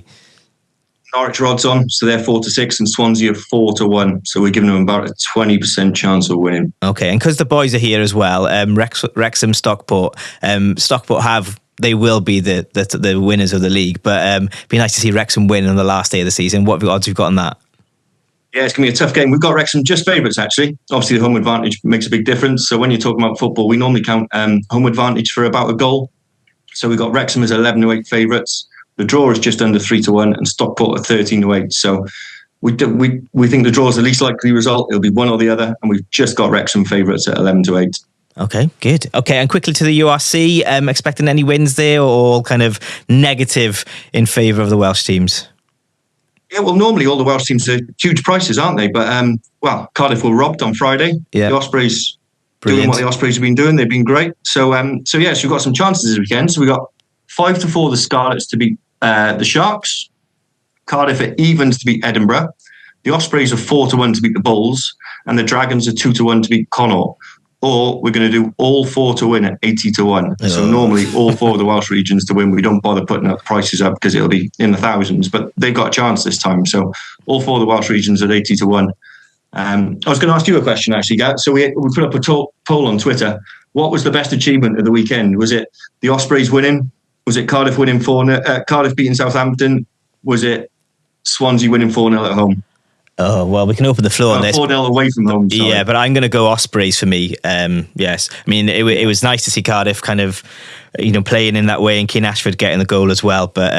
Norwich are odds on, so they're 4-6, and Swansea are 4-1. So we're giving them about a 20% chance of winning. Okay, and because the boys are here as well, Wrexham, Stockport. They will be the winners of the league, but it'd be nice to see Wrexham win on the last day of the season. What odds have you got on that? Yeah, it's going to be a tough game. We've got Wrexham just favourites, actually. Obviously, the home advantage makes a big difference. So when you're talking about football, we normally count home advantage for about a goal. So we've got Wrexham as 11-8 favourites. The draw is just under 3-1, and Stockport are 13-8. So we think the draw is the least likely result. It'll be one or the other, and we've just got Wrexham favourites at 11-8. Okay, good. Okay, and quickly to the URC, expecting any wins there, or all kind of negative in favour of the Welsh teams? Yeah, well, normally all the Welsh teams are huge prices, aren't they? But Cardiff were robbed on Friday. Yeah. The Ospreys doing what the Ospreys have been doing. They've been great. So we've got some chances this weekend. So we got 5-4 the Scarlets to beat the Sharks. Cardiff are evens to beat Edinburgh. The Ospreys are 4-1 to beat the Bulls, and the Dragons are 2-1 to beat Connaught. Or we're going to do all 4 to win at 80-1. Oh. So normally all 4 of the Welsh regions to win. We don't bother putting up prices up because it'll be in the thousands, but they've got a chance this time. So all 4 of the Welsh regions at 80-1. I was going to ask you a question actually, Gareth. So we put up a poll on Twitter. What was the best achievement of the weekend? Was it the Ospreys winning? Was it Cardiff winning 4-0? Cardiff beating Southampton? Was it Swansea winning 4-0 at home? Oh, well, we can open the floor on this. 4-0 away from home. Sorry. Yeah, but I'm going to go Ospreys for me. Yes. I mean, it was nice to see Cardiff kind of, playing in that way, and Keane Ashford getting the goal as well. But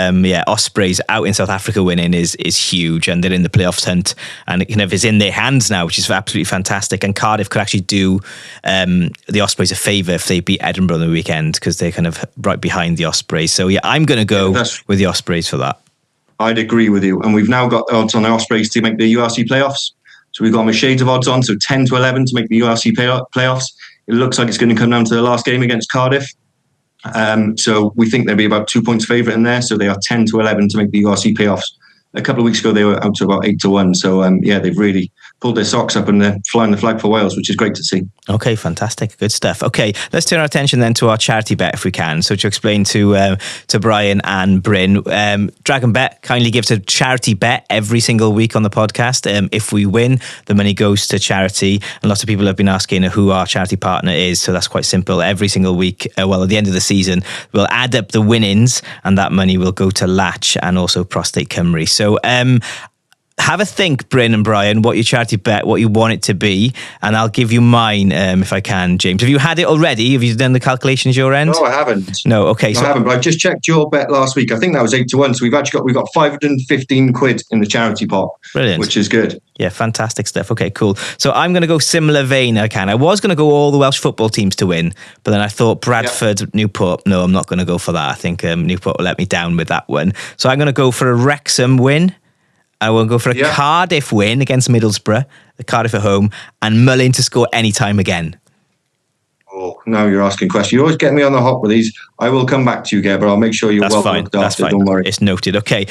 Ospreys out in South Africa winning is huge, and they're in the playoffs hunt, and it kind of is in their hands now, which is absolutely fantastic. And Cardiff could actually do the Ospreys a favour if they beat Edinburgh on the weekend, because they're kind of right behind the Ospreys. So yeah, I'm going to go with the Ospreys for that. I'd agree with you. And we've now got odds on the Ospreys to make the URC playoffs. So we've got them a shades of odds on, so 10-11 to make the URC playoffs. It looks like it's going to come down to the last game against Cardiff. So we think they'll be about 2 points favourite in there. So they are 10-11 to make the URC playoffs. A couple of weeks ago, they were out to about 8-1. So they've really pulled their socks up, and they're flying the flag for Wales, which is great to see. Okay, fantastic. Good stuff. Okay, let's turn our attention then to our charity bet if we can. So to explain to Brian and Bryn, Dragon Bet kindly gives a charity bet every single week on the podcast. If we win, the money goes to charity. And lots of people have been asking who our charity partner is. So that's quite simple. Every single week, at the end of the season, we'll add up the winnings, and that money will go to Latch and also Prostate Cymru. So have a think, Bryn and Brian, what your charity bet, what you want it to be, and I'll give you mine if I can. James, have you had it already? Have you done the calculations your end? No, I haven't. No, okay. I haven't, but I just checked your bet last week. I think that was 8-1. So we've got 515 quid in the charity pot. Brilliant. Which is good. Yeah, fantastic stuff. Okay, cool. So I'm going to go similar vein. I was going to go all the Welsh football teams to win, but then I thought Bradford, Newport. No, I'm not going to go for that. I think Newport will let me down with that one. So I'm going to go for a Wrexham win. I will go for a Cardiff win against Middlesbrough, the Cardiff at home, and Mullin to score any time again. Oh, now you're asking questions. You always get me on the hop with these. I will come back to you, Gav, but I'll make sure you're well looked after. Don't worry. It's noted. Okay.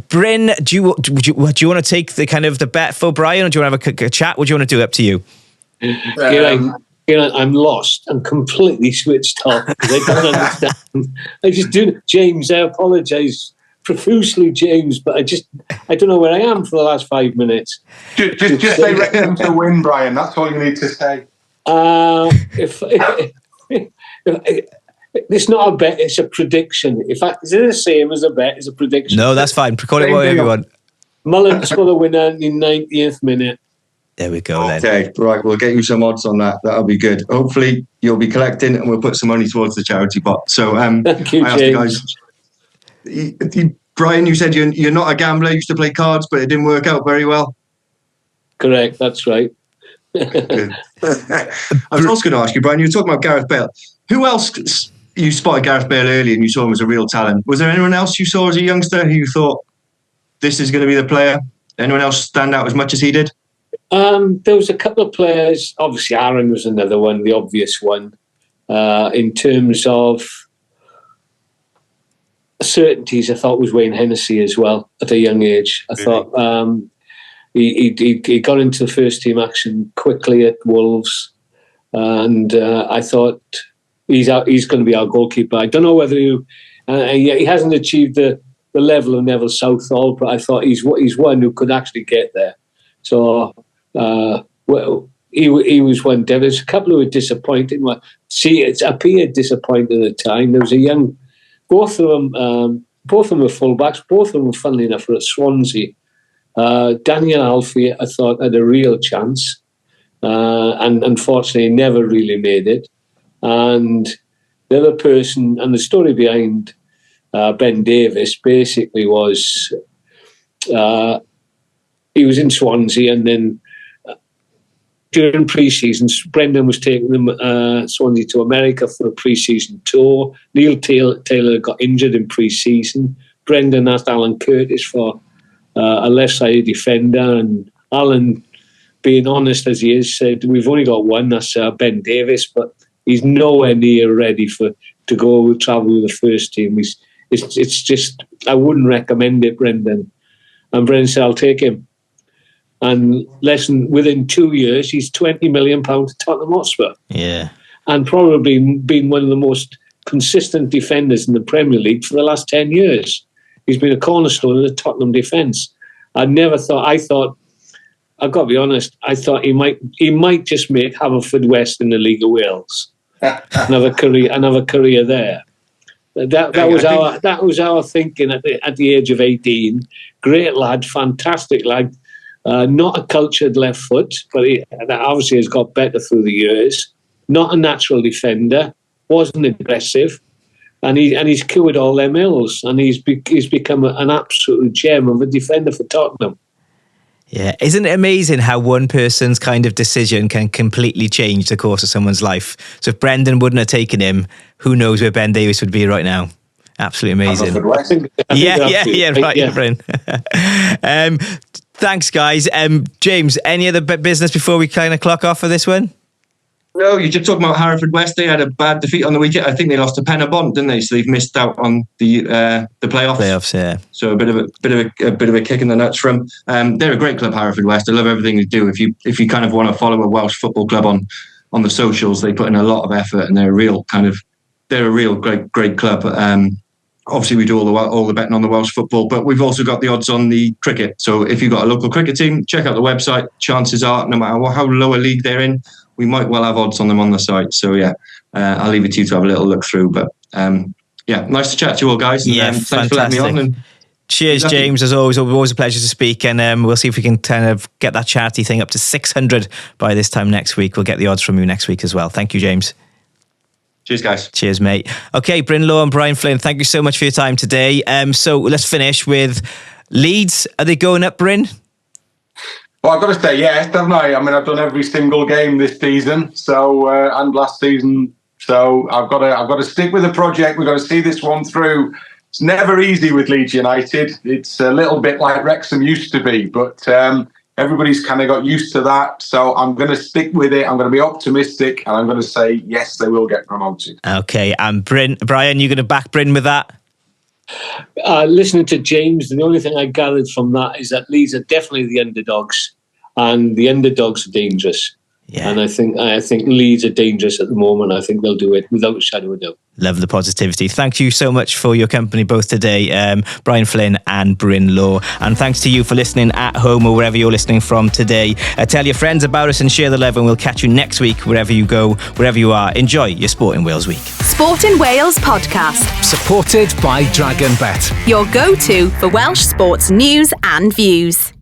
Bryn, do you want to take the kind of the bet for Brian, or do you want to have a chat? What do you want to do? Up to you. I'm lost. I'm completely switched off because I don't understand. I just do. James, I apologise profusely, James, but I don't know where I am for the last 5 minutes. Just say Wrexham to win, Brian. That's all you need to say. If it's not a bet, it's a prediction. In fact, is it the same as a bet? It's a prediction. No, that's fine. Call it whatever you want. Mullen to score the winner in the 90th minute. There we go then. Okay, right, we'll get you some odds on that. That'll be good. Hopefully you'll be collecting and we'll put some money towards the charity pot. So thank you, James. Brian, you said you're not a gambler, you used to play cards, but it didn't work out very well. Correct, that's right. I was also going to ask you, Brian, you were talking about Gareth Bale. Who else, you spotted Gareth Bale early and you saw him as a real talent. Was there anyone else you saw as a youngster who you thought, this is going to be the player? Anyone else stand out as much as he did? There was a couple of players. Obviously, Aaron was another one, the obvious one. In terms of certainties, I thought was Wayne Hennessy as well at a young age. I thought he got into the first team action quickly at Wolves, and I thought he's going to be our goalkeeper. I don't know whether he hasn't achieved the level of Neville Southall, but I thought he's one who could actually get there. So. He was one. There's a couple who were disappointing. It appeared disappointing at the time. There was a young, both of them were fullbacks. Both of them were, funnily enough, were at Swansea. Daniel Alfie, I thought, had a real chance, and unfortunately never really made it. And the other person, and the story behind Ben Davies basically was he was in Swansea, and then during pre-season, Brendan was taking them Swansea to America for a pre-season tour. Neil Taylor got injured in pre-season. Brendan asked Alan Curtis for a left-sided defender, and Alan, being honest as he is, said, we've only got one, that's Ben Davies, but he's nowhere near ready to travel with the first team. It's just, I wouldn't recommend it, Brendan. And Brendan said, I'll take him. And within 2 years, he's £20 million to Tottenham Hotspur. Yeah. And probably been one of the most consistent defenders in the Premier League for the last 10 years. He's been a cornerstone of the Tottenham defence. I've got to be honest, I thought he might just make Haverfordwest in the League of Wales. Another career there. That was our thinking at the age of 18. Great lad, fantastic lad. Not a cultured left foot, but that obviously has got better through the years. Not a natural defender, wasn't aggressive, and he's cured all them ills, and he's become an absolute gem of a defender for Tottenham. Yeah, isn't it amazing how one person's kind of decision can completely change the course of someone's life? So if Brendan wouldn't have taken him, who knows where Ben Davies would be right now? Absolutely amazing. Right, Bryn. Thanks, guys. James, any other business before we kind of clock off for this one? No, you're just talking about Haverfordwest. They had a bad defeat on the weekend. I think they lost to Penabont, didn't they? So they've missed out on the playoffs. Playoffs, yeah. So a bit of a kick in the nuts from. They're a great club, Haverfordwest. I love everything they do. If you kind of want to follow a Welsh football club on the socials, they put in a lot of effort, and they're a real great club. Obviously, we do all the betting on the Welsh football, but we've also got the odds on the cricket. So if you've got a local cricket team, check out the website. Chances are, no matter how low a league they're in, we might well have odds on them on the site. So yeah, I'll leave it to you to have a little look through. But nice to chat to you all, guys. And, thanks for letting me on. And cheers, James. As always a pleasure to speak. And we'll see if we can kind of get that charity thing up to 600 by this time next week. We'll get the odds from you next week as well. Thank you, James. Cheers, guys. Cheers, mate. Okay, Bryn Law and Brian Flynn, thank you so much for your time today. So let's finish with Leeds. Are they going up, Bryn? Well, I've got to say yes, haven't I? I mean, I've done every single game this season, so and last season. So I've got to stick with the project. We've got to see this one through. It's never easy with Leeds United. It's a little bit like Wrexham used to be, but everybody's kind of got used to that. So I'm going to stick with it. I'm going to be optimistic, and I'm going to say yes, they will get promoted. Okay, and Brian, you going to back Bryn with that? Listening to James, the only thing I gathered from that is that Leeds are definitely the underdogs, and the underdogs are dangerous. Yeah. And I think Leeds are dangerous at the moment. I think they'll do it without a shadow of a doubt. Love the positivity. Thank you so much for your company both today, Brian Flynn and Bryn Law. And thanks to you for listening at home or wherever you're listening from today. Tell your friends about us and share the love, and we'll catch you next week wherever you go, wherever you are. Enjoy your Sport in Wales week. Sport in Wales podcast. Supported by Dragon Bet. Your go-to for Welsh sports news and views.